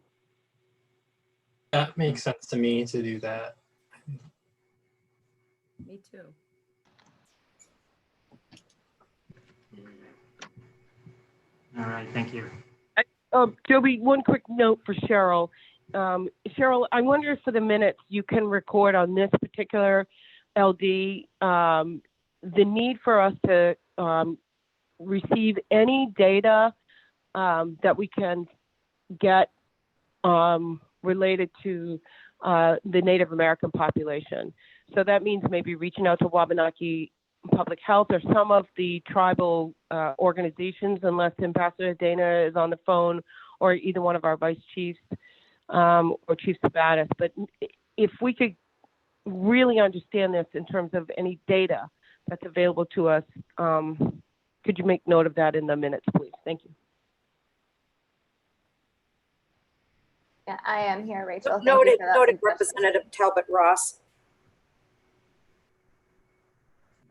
That makes sense to me to do that. Me too. All right, thank you. Joby, one quick note for Cheryl. Cheryl, I wonder if for the minutes you can record on this particular LD the need for us to receive any data that we can get related to the Native American population. So that means maybe reaching out to Wabanaki Public Health or some of the tribal organizations, unless Ambassador Dana is on the phone, or either one of our vice chiefs or Chief Sabatis. But if we could really understand this in terms of any data that's available to us, could you make note of that in the minutes, please? Thank you. Yeah, I am here, Rachel. Thank Noted, you for that noted, suggestion. Representative Talbot Ross.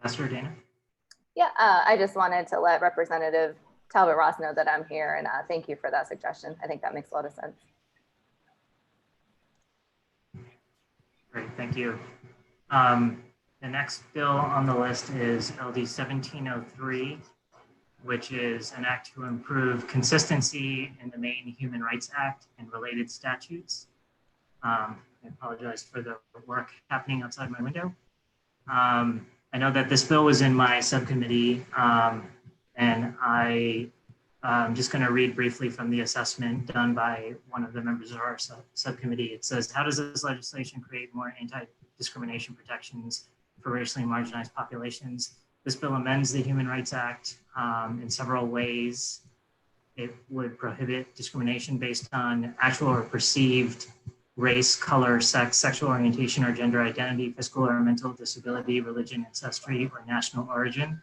Ambassador Dana? Yeah, I just wanted to let Representative Talbot Ross know that I'm here, and thank you for that suggestion. I think that makes a lot of sense. Great, thank you. The next bill on the list is LD 1703, which is an act to improve consistency in the Maine Human Rights Act and related statutes. I apologize for the work happening outside my window. I know that this bill was in my subcommittee And I'm just going to read briefly from the assessment done by one of the members of our subcommittee. It says, how does this legislation create more anti-discrimination protections for racially marginalized populations? This bill amends the Human Rights Act in several ways. It would prohibit discrimination based on actual or perceived race, color, sex, sexual orientation or gender identity, physical or mental disability, religion, ancestry, or national origin.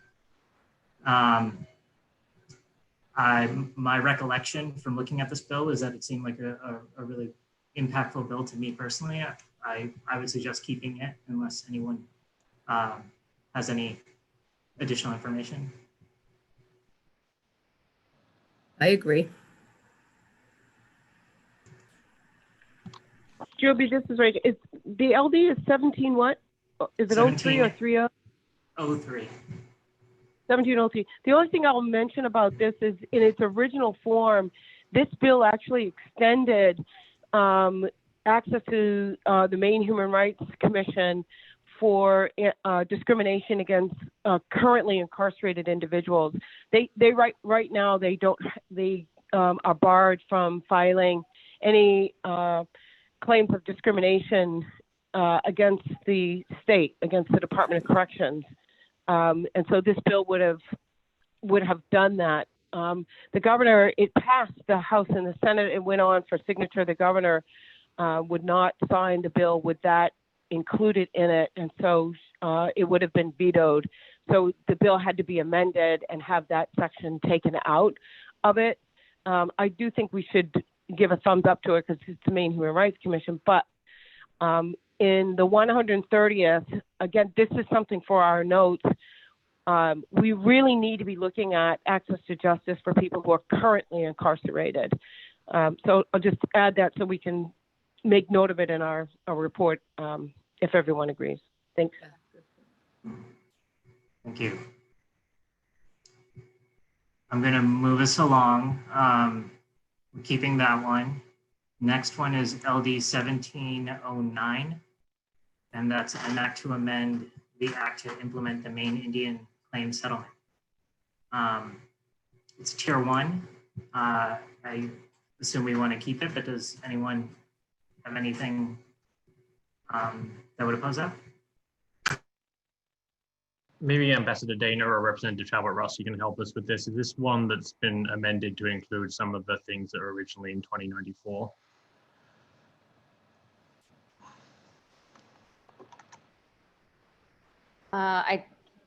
My recollection from looking at this bill is that it seemed like a really impactful bill to me personally. I would suggest keeping it unless anyone has any additional information. I agree. Joby, this is right. It's the LD is 17 what? Is it 03 or 30? 03. 1703. The only thing I'll mention about this is in its original form, this bill actually extended access to the Maine Human Rights Commission for discrimination against currently incarcerated individuals. They right now they are barred from filing any claims of discrimination against the state, against the Department of Corrections. And so this bill would have done that. The governor, it passed the House and the Senate. It went on for signature. The governor would not sign the bill with that included in it, and so it would have been vetoed. So the bill had to be amended and have that section taken out of it. I do think we should give a thumbs up to it because it's the Maine Human Rights Commission. But in the 130th, again, this is something for our notes. We really need to be looking at access to justice for people who are currently incarcerated. So I'll just add that so we can make note of it in our report if everyone agrees. Thanks. Thank you. I'm going to move us along. We're keeping that one. Next one is LD 1709, and that's an act to amend the act to implement the Maine Indian Claim Settlement. It's tier 1. I assume we want to keep it, but does anyone have anything that would oppose that? Maybe Ambassador Dana or Representative Talbot Ross, you can help us with this. Is this one that's been amended to include some of the things that were originally in 2094?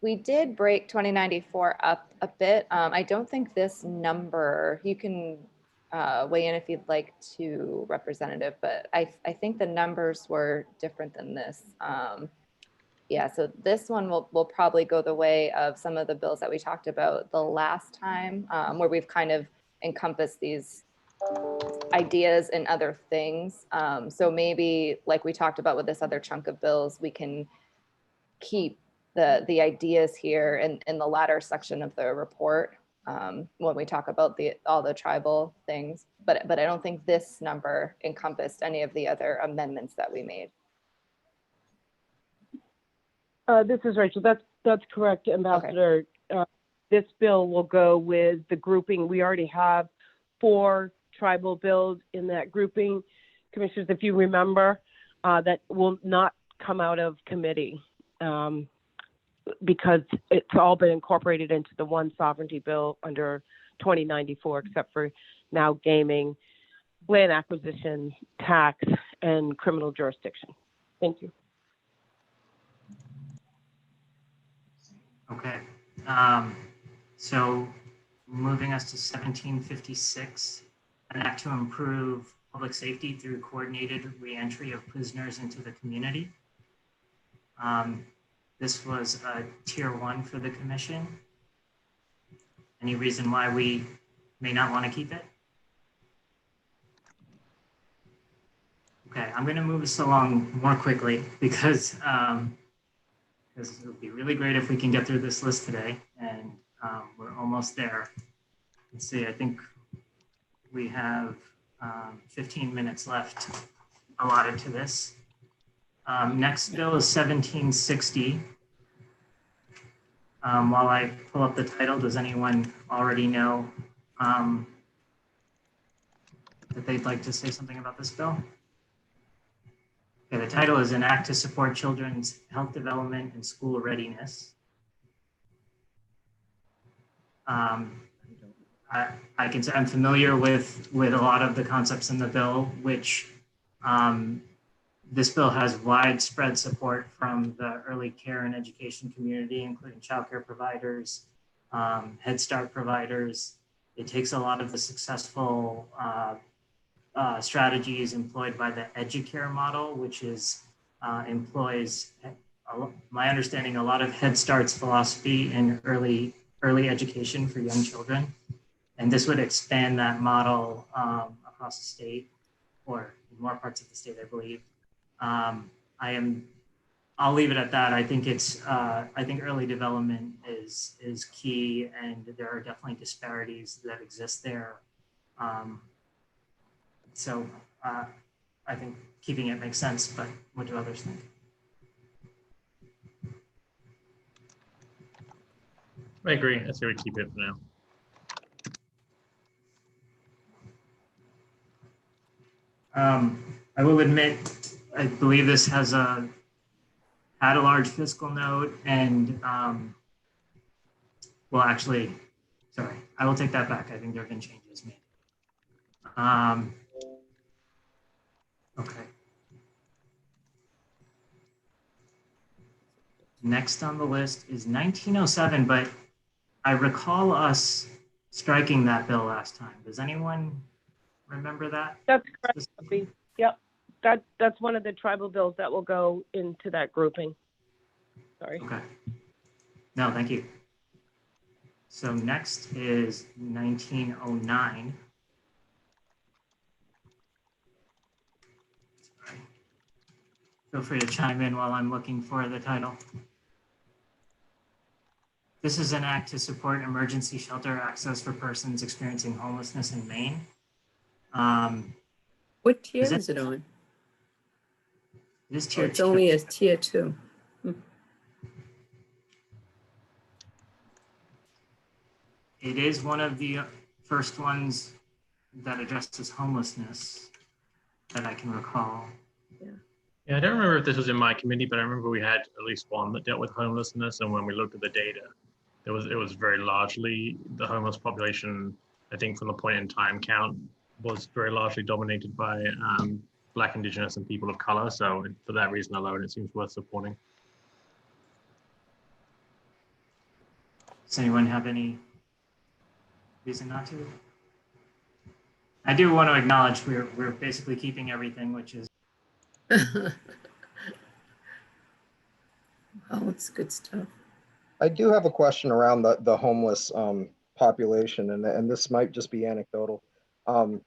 We did break 2094 up a bit. I don't think this number, you can weigh in if you'd like to, Representative, but I think the numbers were different than this. Yeah, so this one will probably go the way of some of the bills that we talked about the last time, where we've kind of encompassed these ideas and other things. So maybe like we talked about with this other chunk of bills, we can keep the ideas here in the latter section of the report when we talk about all the tribal things. But I don't think this number encompassed any of the other amendments that we made. This is Rachel. That's correct, Ambassador. Okay. This bill will go with the grouping. We already have 4 tribal bills in that grouping. Commissioners, if you remember, that will not come out of committee because it's all been incorporated into the one sovereignty bill under 2094, except for now gaming, land acquisition, tax, and criminal jurisdiction. Thank you. Okay, so moving us to 1756, an act to improve public safety through coordinated reentry of prisoners into the community. This was a tier 1 for the commission. Any reason why we may not want to keep it? Okay, I'm going to move us along more quickly because it would be really great if we can get through this list today, and we're almost there. Let's see, I think we have 15 minutes left allotted to this. Next bill is 1760. While I pull up the title, does anyone already know that they'd like to say something about this bill? Okay, the title is an act to support children's health development and school readiness. I can say I'm familiar with a lot of the concepts in the bill, which this bill has widespread support from the early care and education community, including childcare providers, Head Start providers. It takes a lot of the successful strategies employed by the Educare model, which is employs, my understanding, a lot of Head Start's philosophy in early education for young children. And this would expand that model across the state, or in more parts of the state, I believe. I'll leave it at that. I think I think early development is key, and there are definitely disparities that exist there. So I think keeping it makes sense, but what do others think? I agree. I say we keep it for now. I will admit, I believe this has had a large fiscal note, and well, actually, sorry, I will take that back. I think there have been changes made. Okay. Next on the list is 1907, but I recall us striking that bill last time. Does anyone remember that? That's correct. Yep. That's one of the tribal bills that will go into that grouping. Sorry. Okay. No, thank you. So next is 1909. Sorry. Feel free to chime in while I'm looking for the title. This is an act to support emergency shelter access for persons experiencing homelessness in Maine. What tier is it on? This tier it's only a tier 2. It is one of the first ones that addresses homelessness that I can recall. Yeah, I don't remember if this was in my committee, but I remember we had at least one that dealt with homelessness. And when we looked at the data, it was very largely the homeless population. I think from the point in time count was very largely dominated by Black, Indigenous, and people of color. So for that reason alone, it seems worth supporting. Does anyone have any reason not to? I do want to acknowledge we're basically keeping everything, which is. Oh, it's good stuff. I do have a question around the homeless population, and this might just be anecdotal. But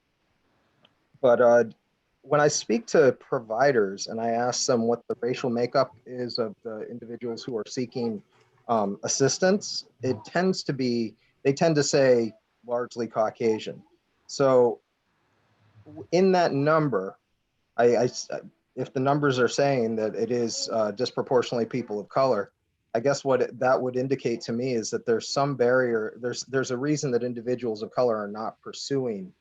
when I speak to providers and I ask them what the racial makeup is of the individuals who are seeking assistance, they tend to say largely Caucasian. So in that number, if the numbers are saying that it is disproportionately people of color, I guess what that would indicate to me is that there's some barrier. There's a reason that individuals of color are not pursuing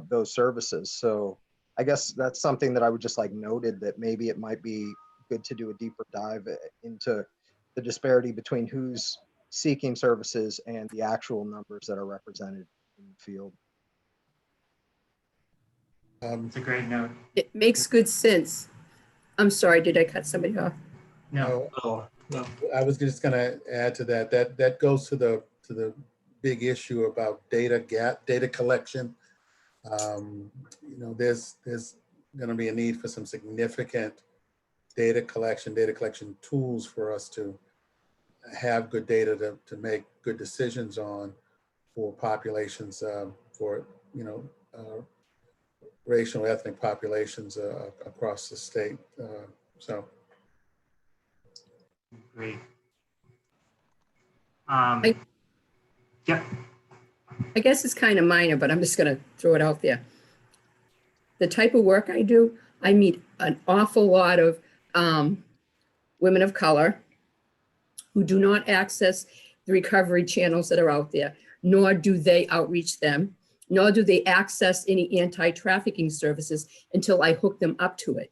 those services. So I guess that's something that I would just like noted, that maybe it might be good to do a deeper dive into the disparity between who's seeking services and the actual numbers that are represented in the field. It's a great note. It makes good sense. I'm sorry, did I cut somebody off? No. No. I was just going to add to that. That goes to the big issue about data collection. There's going to be a need for some significant data collection tools for us to have good data to make good decisions on for populations, for racial ethnic populations across the state. Great. Yeah. I guess it's kind of minor, but I'm just going to throw it out there. The type of work I do, I meet an awful lot of women of color who do not access the recovery channels that are out there, nor do they outreach them, nor do they access any anti-trafficking services until I hook them up to it,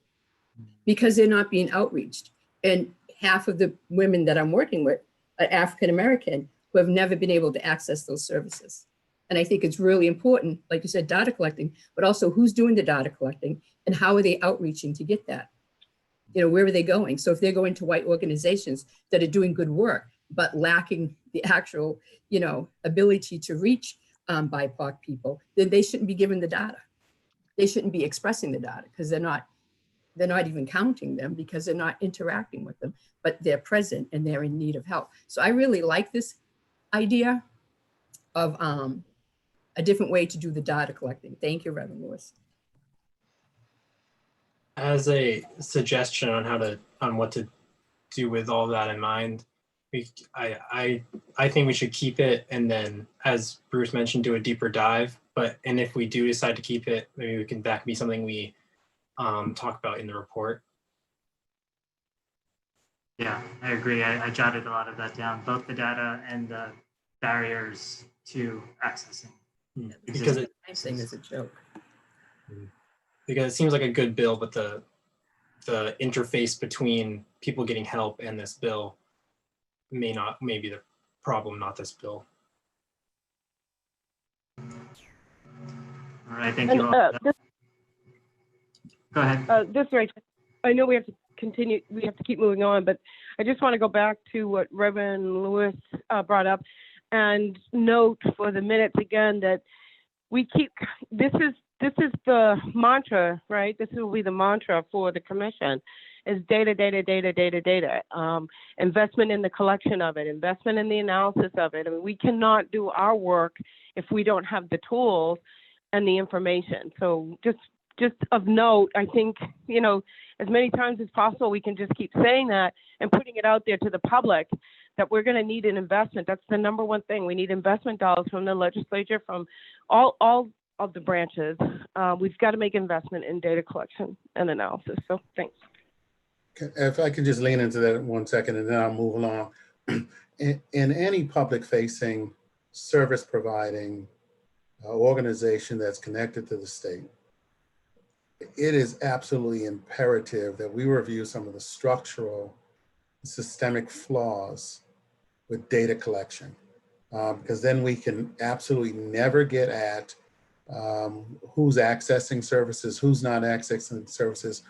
because they're not being outreached. And half of the women that I'm working with are African-American who have never been able to access those services. And I think it's really important, like you said, data collecting, but also who's doing the data collecting and how are they outreaching to get that? You know, where are they going? So if they're going to white organizations that are doing good work, but lacking the actual, you know, ability to reach BIPOC people, then they shouldn't be given the data. They shouldn't be expressing the data because they're not even counting them because they're not interacting with them, but they're present and they're in need of help. So I really like this idea of a different way to do the data collecting. Thank you, Reverend Lewis. As a suggestion on what to do with all that in mind, I think we should keep it, and then, as Bruce mentioned, do a deeper dive. And if we do decide to keep it, maybe that can be something we talk about in the report. Yeah, I agree. I jotted a lot of that down, both the data and the barriers to accessing. Because it is a joke. Because it seems like a good bill, but the interface between people getting help and this bill may be the problem, not this bill. All right, thank you all. Go ahead. This right. I know we have to continue. We have to keep moving on, but I just want to go back to what Reverend Lewis brought up, and note for the minutes again that we keep. This is the mantra, right? This will be the mantra for the commission: is data, data, data, data, data. Investment in the collection of it, investment in the analysis of it. I mean, we cannot do our work if we don't have the tools and the information. So just of note, I think, you know, as many times as possible, we can just keep saying that and putting it out there to the public that we're going to need an investment. That's the number one thing. We need investment dollars from the legislature, from all of the branches. We've got to make investment in data collection and analysis. So thanks. If I could just lean into that 1 second and then I'll move along. In any public facing service providing organization that's connected to the state, it is absolutely imperative that we review some of the structural systemic flaws with data collection, because then we can absolutely never get at who's accessing services, who's not accessing services,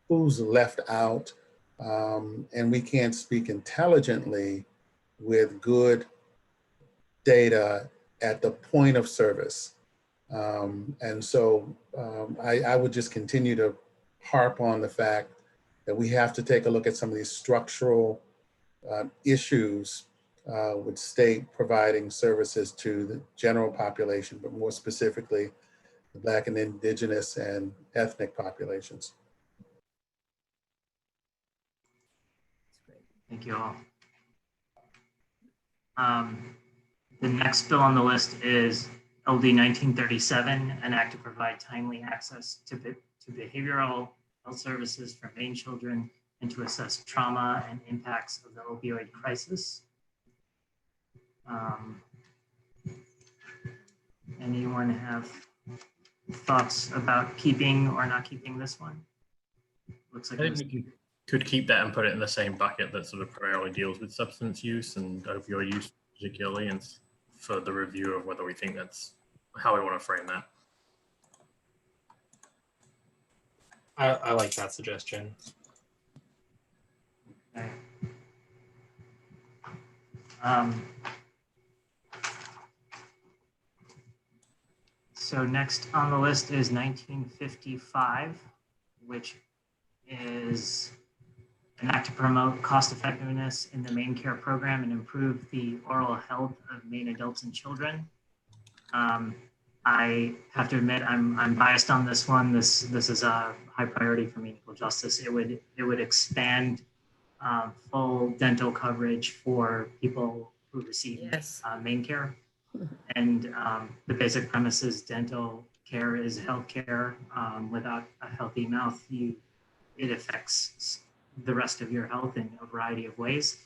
who's left out, and we can't speak intelligently with good data at the point of service. And so I would just continue to harp on the fact that we have to take a look at some of these structural issues with state providing services to the general population, but more specifically, the Black and Indigenous and ethnic populations. Thank you all. The next bill on the list is LD 1937, an act to provide timely access to behavioral health services for Maine children and to assess trauma and impacts of the opioid crisis. Anyone have thoughts about keeping or not keeping this one? Looks like I think we could keep that and put it in the same bucket that sort of primarily deals with substance use and opioid use particularly, and for the review of whether we think that's how we want to frame that. I like that suggestion. Okay. So next on the list is 1955, which is an act to promote cost effectiveness in the Maine Care program and improve the oral health of Maine adults and children. I have to admit I'm biased on this one. This is a high priority for me, equal justice. It would expand full dental coverage for people who receive Maine Care. And the basic premise is dental care is health care. Without a healthy mouth, it affects the rest of your health in a variety of ways.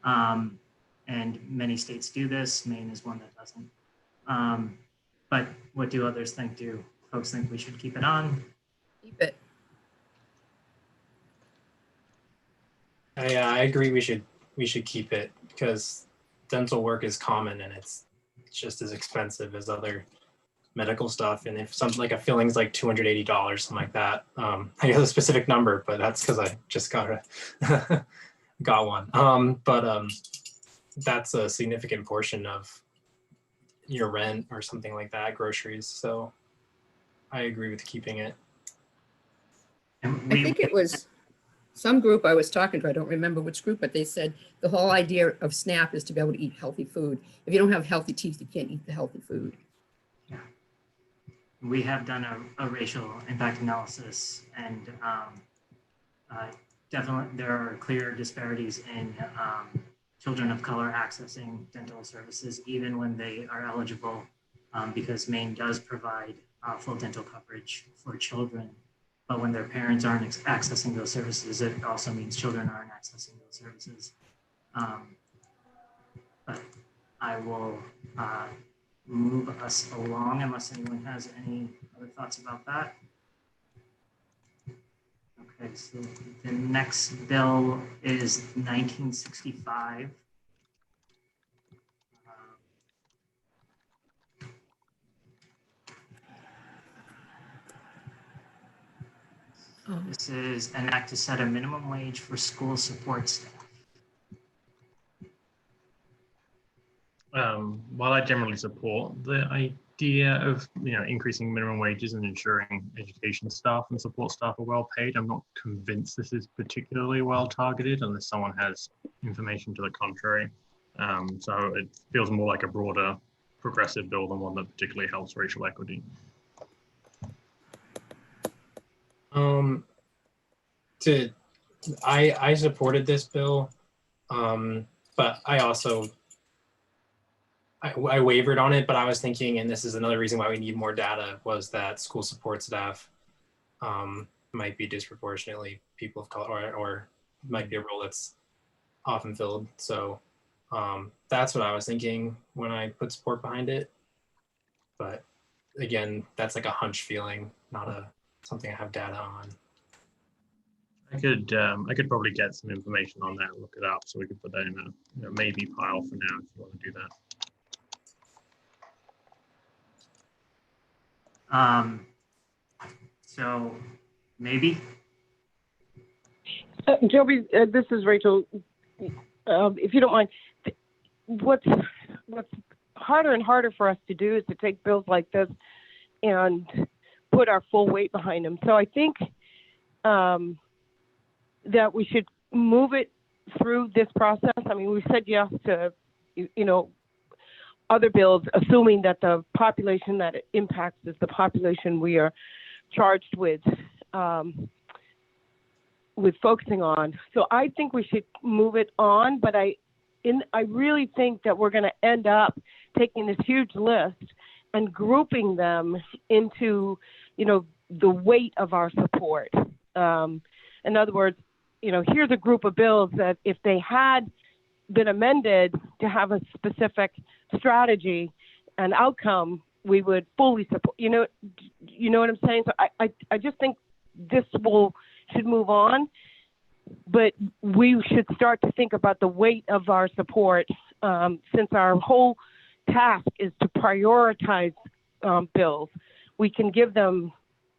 And many states do this. Maine is one that doesn't. But what do others think? Do folks think we should keep it on? Keep it. I agree. We should keep it because dental work is common and it's just as expensive as other medical stuff. And if something like a filling's like $280, something like that, I guess a specific number, but that's because I just got one. But that's a significant portion of your rent or something like that, groceries. So I agree with keeping it. I think it was some group I was talking to, I don't remember which group, but they said the whole idea of SNAP is to be able to eat healthy food. If you don't have healthy teeth, you can't eat the healthy food. Yeah. We have done a racial impact analysis, and definitely there are clear disparities in children of color accessing dental services, even when they are eligible, because Maine does provide full dental coverage for children. But when their parents aren't accessing those services, it also means children aren't accessing those services. But I will move us along unless anyone has any other thoughts about that. Okay, so the next bill is 1965. This is an act to set a minimum wage for school support staff. While I generally support the idea of increasing minimum wages and ensuring education staff and support staff are well paid, I'm not convinced this is particularly well targeted unless someone has information to the contrary. So it feels more like a broader progressive bill than one that particularly helps racial equity. I supported this bill, but I wavered on it, but I was thinking, and this is another reason why we need more data, was that school support staff might be disproportionately people of color, or might be a role that's often filled. So that's what I was thinking when I put support behind it. But again, that's like a hunch feeling, not something I have data on. I could probably get some information on that and look it up, so we could put that in a maybe pile for now if you want to do that. So maybe. Joby, this is Rachel. If you don't mind, what's harder and harder for us to do is to take bills like this and put our full weight behind them. So I think that we should move it through this process. I mean, we said yes to, other bills, assuming that the population that it impacts is the population we are charged with focusing on. So I think we should move it on, but I really think that we're going to end up taking this huge list and grouping them into, the weight of our support. In other words, here's a group of bills that if they had been amended to have a specific strategy and outcome, we would fully support. You know what I'm saying? So I just think this should move on, but we should start to think about the weight of our support, since our whole task is to prioritize bills. We can give them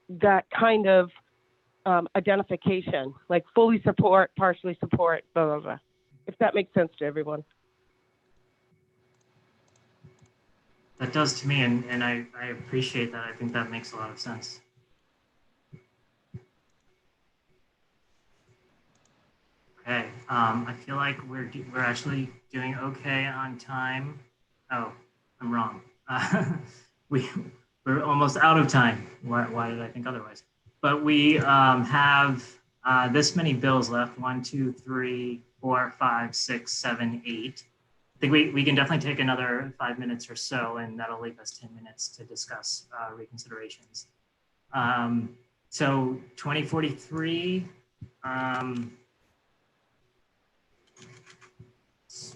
that kind of identification, like fully support, partially support, blah, blah, blah. If that makes sense to everyone. That does to me, and I appreciate that. I think that makes a lot of sense. Okay, I feel like we're actually doing okay on time. Oh, I'm wrong. We're almost out of time. Why did I think otherwise? But we have this many bills left: 1, 2, 3, 4, 5, 6, 7, 8. I think we can definitely take another 5 minutes or so, and that'll leave us 10 minutes to discuss reconsiderations. So 2043.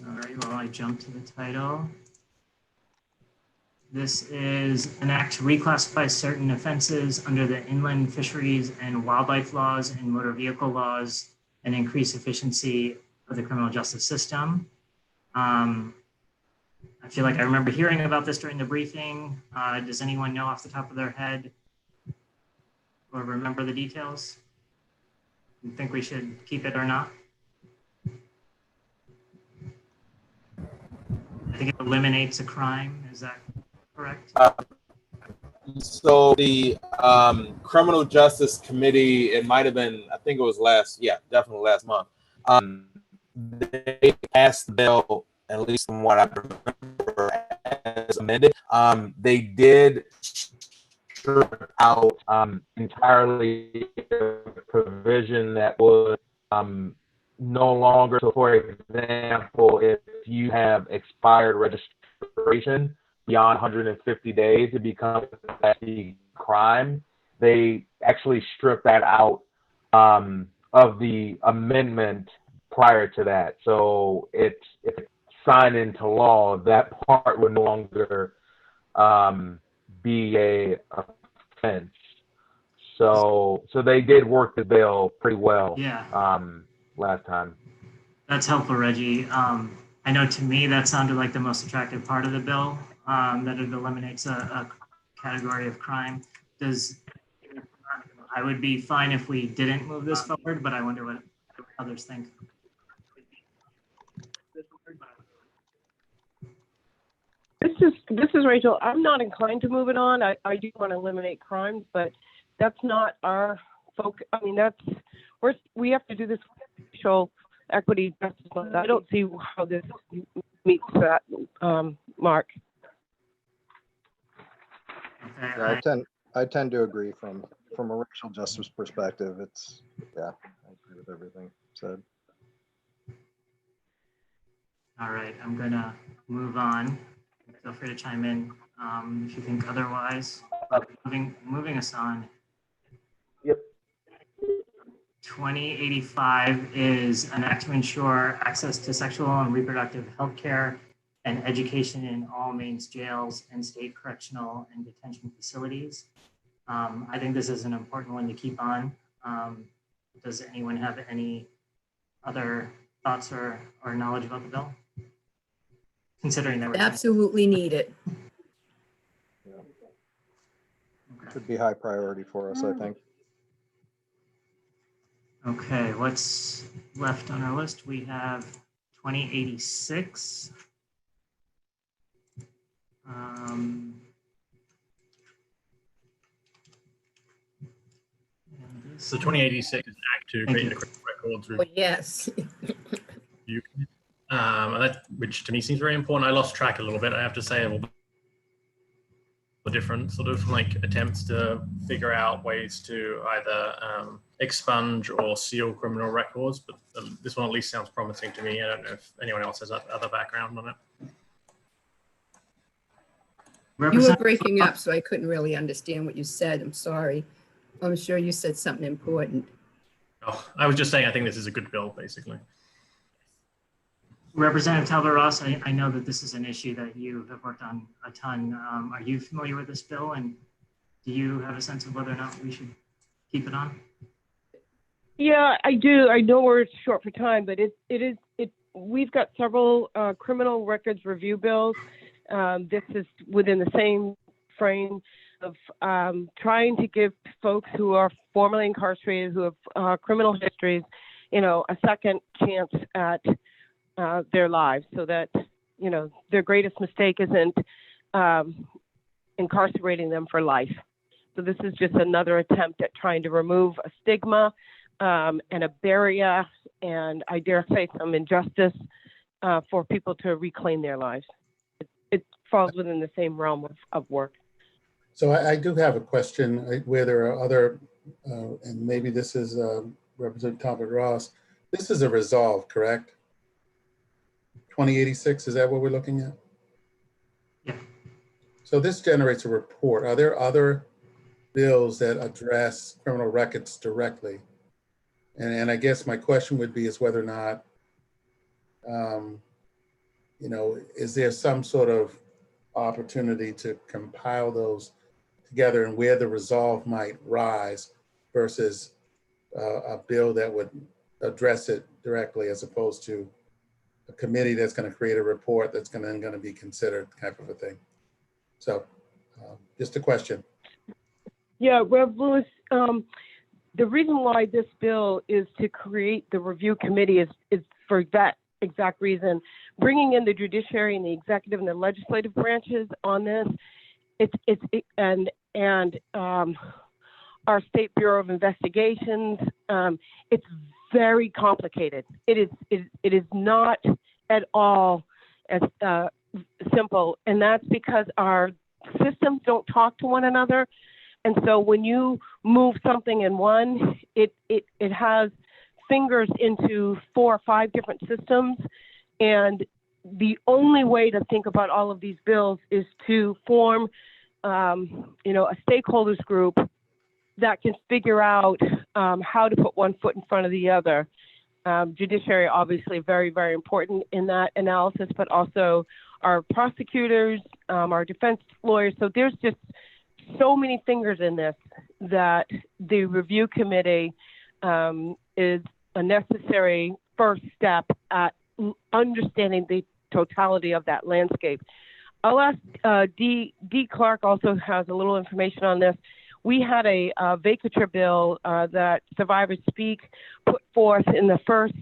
All right, well, I jump to the title. This is an act to reclassify certain offenses under the inland fisheries and wildlife laws and motor vehicle laws and increase efficiency of the criminal justice system. I feel like I remember hearing about this during the briefing. Does anyone know off the top of their head or remember the details? You think we should keep it or not? I think it eliminates a crime. Is that correct? So the Criminal Justice Committee, it might have been, I think it was definitely last month. They passed the bill, at least from what I remember, as amended. They did strip out entirely a provision that would no longer. So, for example, if you have expired registration beyond 150 days, it becomes a crime. They actually stripped that out of the amendment prior to that. So if it's signed into law, that part would no longer be a offense. So they did work the bill pretty well. Yeah. Last time. That's helpful, Reggie. I know to me that sounded like the most attractive part of the bill, that it eliminates a category of crime. I would be fine if we didn't move this forward, but I wonder what others think. This is Rachel. I'm not inclined to move it on. I do want to eliminate crimes, but that's not our focus. I mean, we have to do this racial equity justice. I don't see how this meets that mark. Yeah, I tend to agree from a racial justice perspective. I agree with everything said. All right, I'm gonna move on. Feel free to chime in if you think otherwise. Moving us on. Yep. 2085 is an act to ensure access to sexual and reproductive health care and education in all Maine's jails and state correctional and detention facilities. I think this is an important one to keep on. Does anyone have any other thoughts or knowledge about the bill? Considering that we're Absolutely need it. Should be high priority for us, I think. Okay, what's left on our list? We have 2086. So 2086 is an act to create criminal records. Oh, yes. Which to me seems very important. I lost track a little bit, I have to say, of all the different sort of like attempts to figure out ways to either expunge or seal criminal records. But this one at least sounds promising to me. I don't know if anyone else has other background on it. You were breaking up, so I couldn't really understand what you said. I'm sorry. I'm sure you said something important. Oh, I was just saying I think this is a good bill, basically. Representative Talbot Ross, I know that this is an issue that you have worked on a ton. Are you familiar with this bill, and do you have a sense of whether or not we should keep it on? Yeah, I do. I know we're short for time, but we've got several criminal records review bills. This is within the same frame of trying to give folks who are formerly incarcerated, who have criminal histories, a second chance at their lives, so that their greatest mistake isn't incarcerating them for life. So this is just another attempt at trying to remove a stigma and a barrier, and I dare say some injustice for people to reclaim their lives. It falls within the same realm of work. So I do have a question where there are other, and maybe this is Representative Talbot Ross. This is a resolve, correct? 2086, is that what we're looking at? Yeah. So this generates a report. Are there other bills that address criminal records directly? And I guess my question would be is whether or not you know, is there some sort of opportunity to compile those together and where the resolve might rise versus a bill that would address it directly as opposed to a committee that's going to create a report that's going to be considered type of a thing. So just a question. Yeah, Rev Lewis, the reason why this bill is to create the review committee is for that exact reason. Bringing in the judiciary and the executive and the legislative branches on this, and our State Bureau of Investigations, it's very complicated. It is not at all as simple, and that's because our systems don't talk to one another. And so when you move something in one, it has fingers into 4 or 5 different systems. And the only way to think about all of these bills is to form, you know, a stakeholders group that can figure out how to put one foot in front of the other. Judiciary, obviously, very, very important in that analysis, but also our prosecutors, our defense lawyers. So there's just so many fingers in this that the review committee is a necessary first step at understanding the totality of that landscape. I'll ask Dee Clark also has a little information on this. We had a vacatur bill that Survivors Speak put forth in the first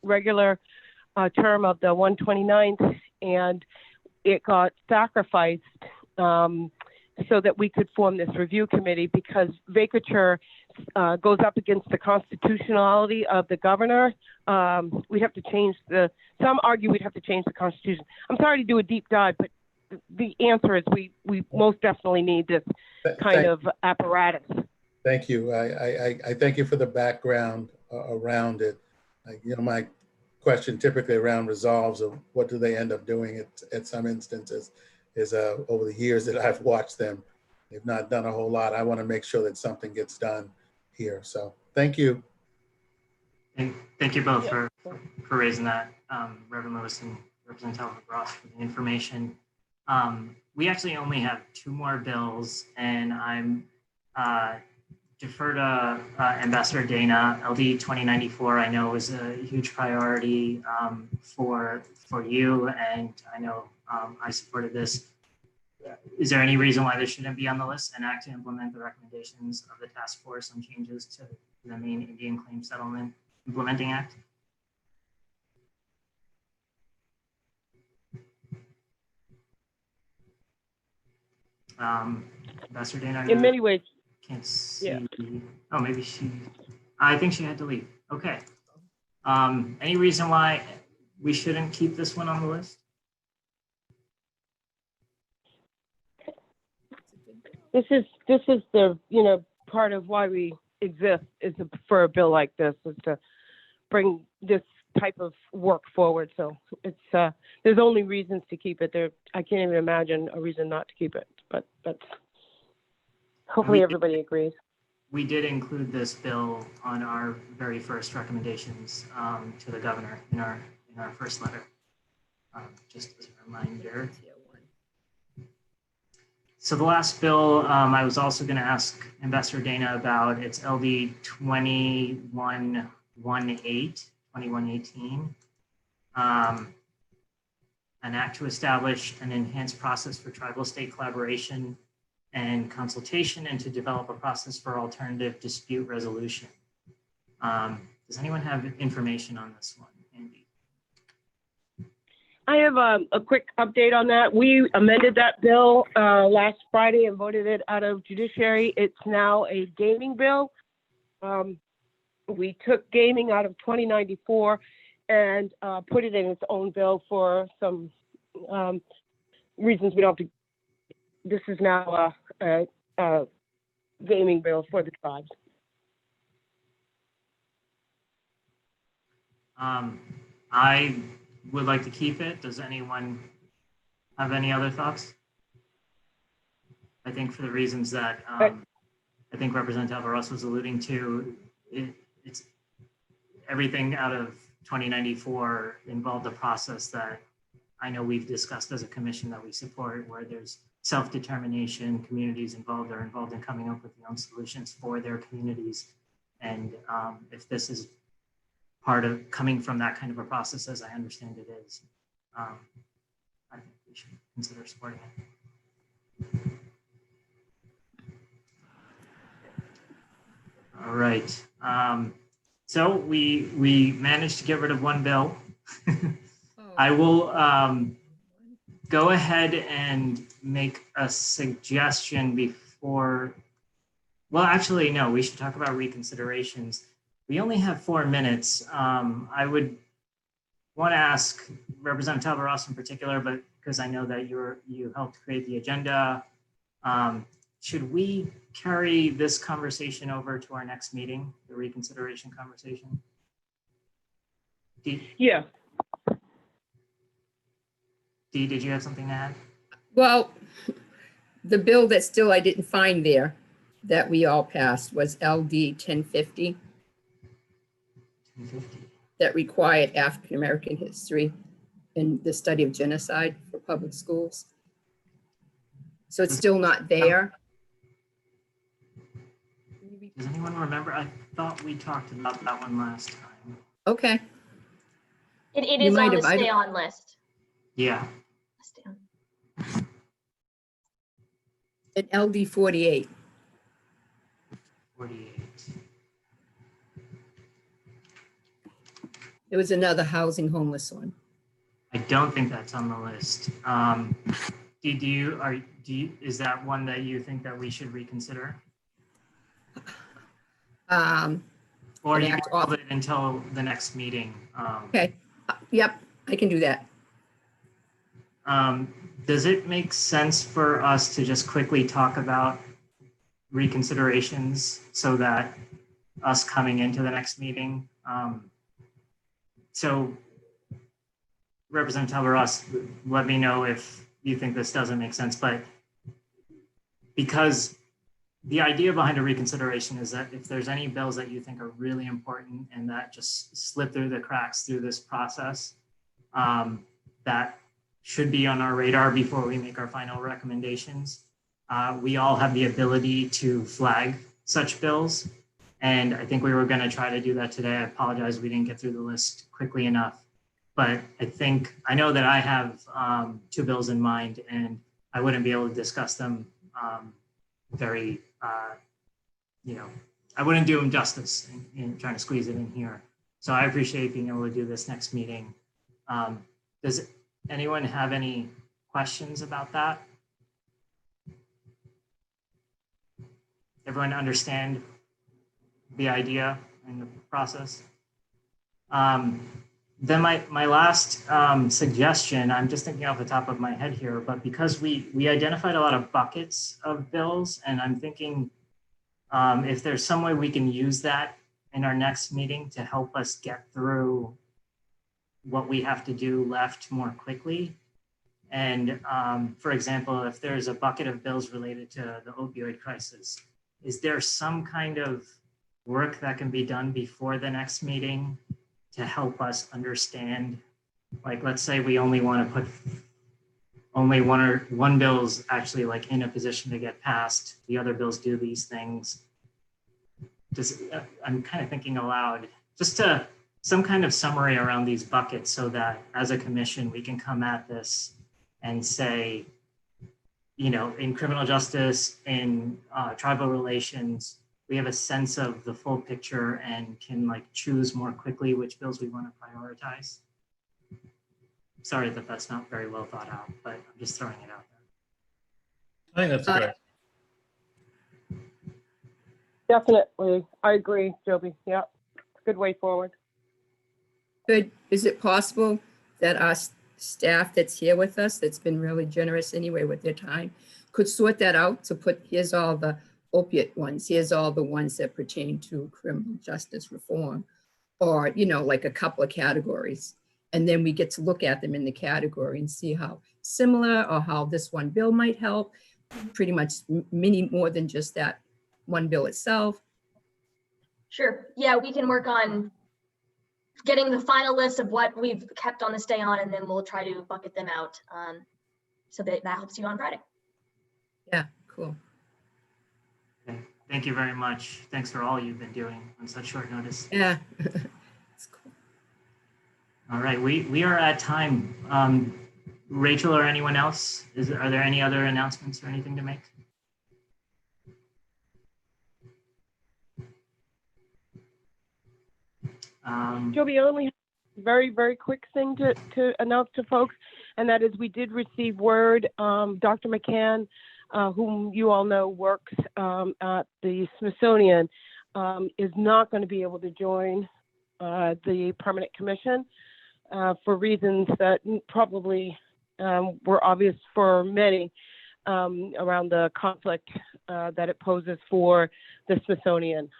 regular term of the 129th, and it got sacrificed so that we could form this review committee because vacatur goes up against the constitutionality of the governor. We'd have to change some argue we'd have to change the Constitution. I'm sorry to do a deep dive, but the answer is we most definitely need this kind of apparatus. Thank you. I thank you for the background around it. You know, my question typically around resolves of what do they end up doing at some instances is over the years that I've watched them, they've not done a whole lot. I want to make sure that something gets done here. So thank you. Thank you both for raising that, Reverend Lewis and Representative Ross, for the information. We actually only have 2 more bills, and I'm defer to Ambassador Dana. LD 2094 I know is a huge priority for you, and I know I supported this. Is there any reason why this shouldn't be on the list and act to implement the recommendations of the task force on changes to the Maine Indian Claim Settlement Implementing Act? Ambassador Dana, in many ways, can't see. Yeah. Oh, maybe I think she had to leave. Okay. Any reason why we shouldn't keep this one on the list? this is the, you know, part of why we exist is for a bill like this, is to bring this type of work forward. So it's there's only reasons to keep it there. I can't even imagine a reason not to keep it, but hopefully everybody agrees. We did include this bill on our very first recommendations to the governor in our first letter. Just as a reminder. So the last bill I was also going to ask Ambassador Dana about, it's LD 2118. An act to establish an enhanced process for tribal state collaboration and consultation and to develop a process for alternative dispute resolution. Does anyone have information on this one, Andy? I have a quick update on that. We amended that bill last Friday and voted it out of judiciary. It's now a gaming bill. We took gaming out of 2094 and put it in its own bill for some reasons we don't have to. This is now a gaming bill for the tribes. I would like to keep it. Does anyone have any other thoughts? I think for the reasons that I think Representative Alvarez was alluding to, it's everything out of 2094 involved a process that I know we've discussed as a commission that we support, where there's self-determination, communities involved are involved in coming up with their own solutions for their communities. And if this is part of coming from that kind of a process, as I understand it is, I think we should consider supporting it. All right. So we managed to get rid of one bill. I will go ahead and make a suggestion before, well, actually, no, we should talk about reconsiderations. We only have 4 minutes. I would want to ask Representative Talbot Ross in particular, but because I know that you helped create the agenda, should we carry this conversation over to our next meeting, the reconsideration conversation? Yeah. Dee, did you have something to add? Well, the bill that still I didn't find there that we all passed was LD 1050. 1050. That required African American history in the study of genocide for public schools. So it's still not there. Does anyone remember? I thought we talked about that one last time. Okay. It You is might on the have- stay on list. Yeah. Stay on. At LD 48. 48. There was another housing homeless one. I don't think that's on the list. Is that one that you think that we should reconsider? Or An you can act hold off- it until the next meeting. Okay. Yep, I can do that. Does it make sense for us to just quickly talk about reconsiderations so that us coming into the next meeting? So Representative Talbot Ross, let me know if you think this doesn't make sense, but because the idea behind a reconsideration is that if there's any bills that you think are really important and that just slip through the cracks through this process, that should be on our radar before we make our final recommendations. We all have the ability to flag such bills. And I think we were going to try to do that today. I apologize, we didn't get through the list quickly enough. But I know that I have 2 bills in mind, and I wouldn't be able to discuss them I wouldn't do them justice in trying to squeeze it in here. So I appreciate being able to do this next meeting. Does anyone have any questions about that? Everyone understand the idea and the process? Then my last suggestion, I'm just thinking off the top of my head here, but because we identified a lot of buckets of bills, and I'm thinking if there's some way we can use that in our next meeting to help us get through what we have to do left more quickly. And for example, if there's a bucket of bills related to the opioid crisis, is there some kind of work that can be done before the next meeting to help us understand, like, let's say we only want to put only one bill's actually like in a position to get passed. The other bills do these things. I'm kind of thinking aloud, just to some kind of summary around these buckets so that as a commission, we can come at this and say, in criminal justice, in tribal relations, we have a sense of the full picture and can choose more quickly which bills we want to prioritize. Sorry that that's not very well thought out, but I'm just throwing it out there. I think that's great. Definitely. I agree, Joby. Yeah. Good way forward. Good. Is it possible that our staff that's here with us, that's been really generous anyway with their time, could sort that out to put, here's all the opiate ones, here's all the ones that pertain to criminal justice reform, or, like a couple of categories. And then we get to look at them in the category and see how similar or how this one bill might help, pretty much many more than just that one bill itself. Sure. Yeah, we can work on getting the final list of what we've kept on this day on, and then we'll try to bucket them out. So that helps you on Friday. Yeah, cool. Okay. Thank you very much. Thanks for all you've been doing on such short notice. Yeah. It's cool. All right, we are at time. Rachel or anyone else, are there any other announcements or anything to make? Joby, I only have a very, very quick thing to announce to folks, and that is we did receive word, Dr. McCann, whom you all know works at the Smithsonian, is not going to be able to join the Permanent Commission for reasons that probably were obvious for many around the conflict that it poses for the Smithsonian.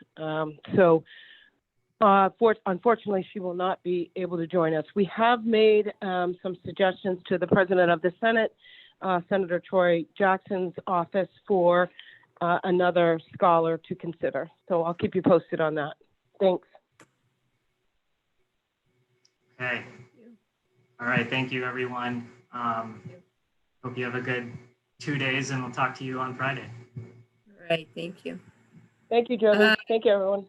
Unfortunately, she will not be able to join us. We have made some suggestions to the President of the Senate, Senator Troy Jackson's office, for another scholar to consider. So I'll keep you posted on that. Thanks. Okay. All right. Thank you, everyone. Hope you have a good 2 days, and we'll talk to you on Friday. All right. Thank you. Thank you, Joby. Thank you, everyone.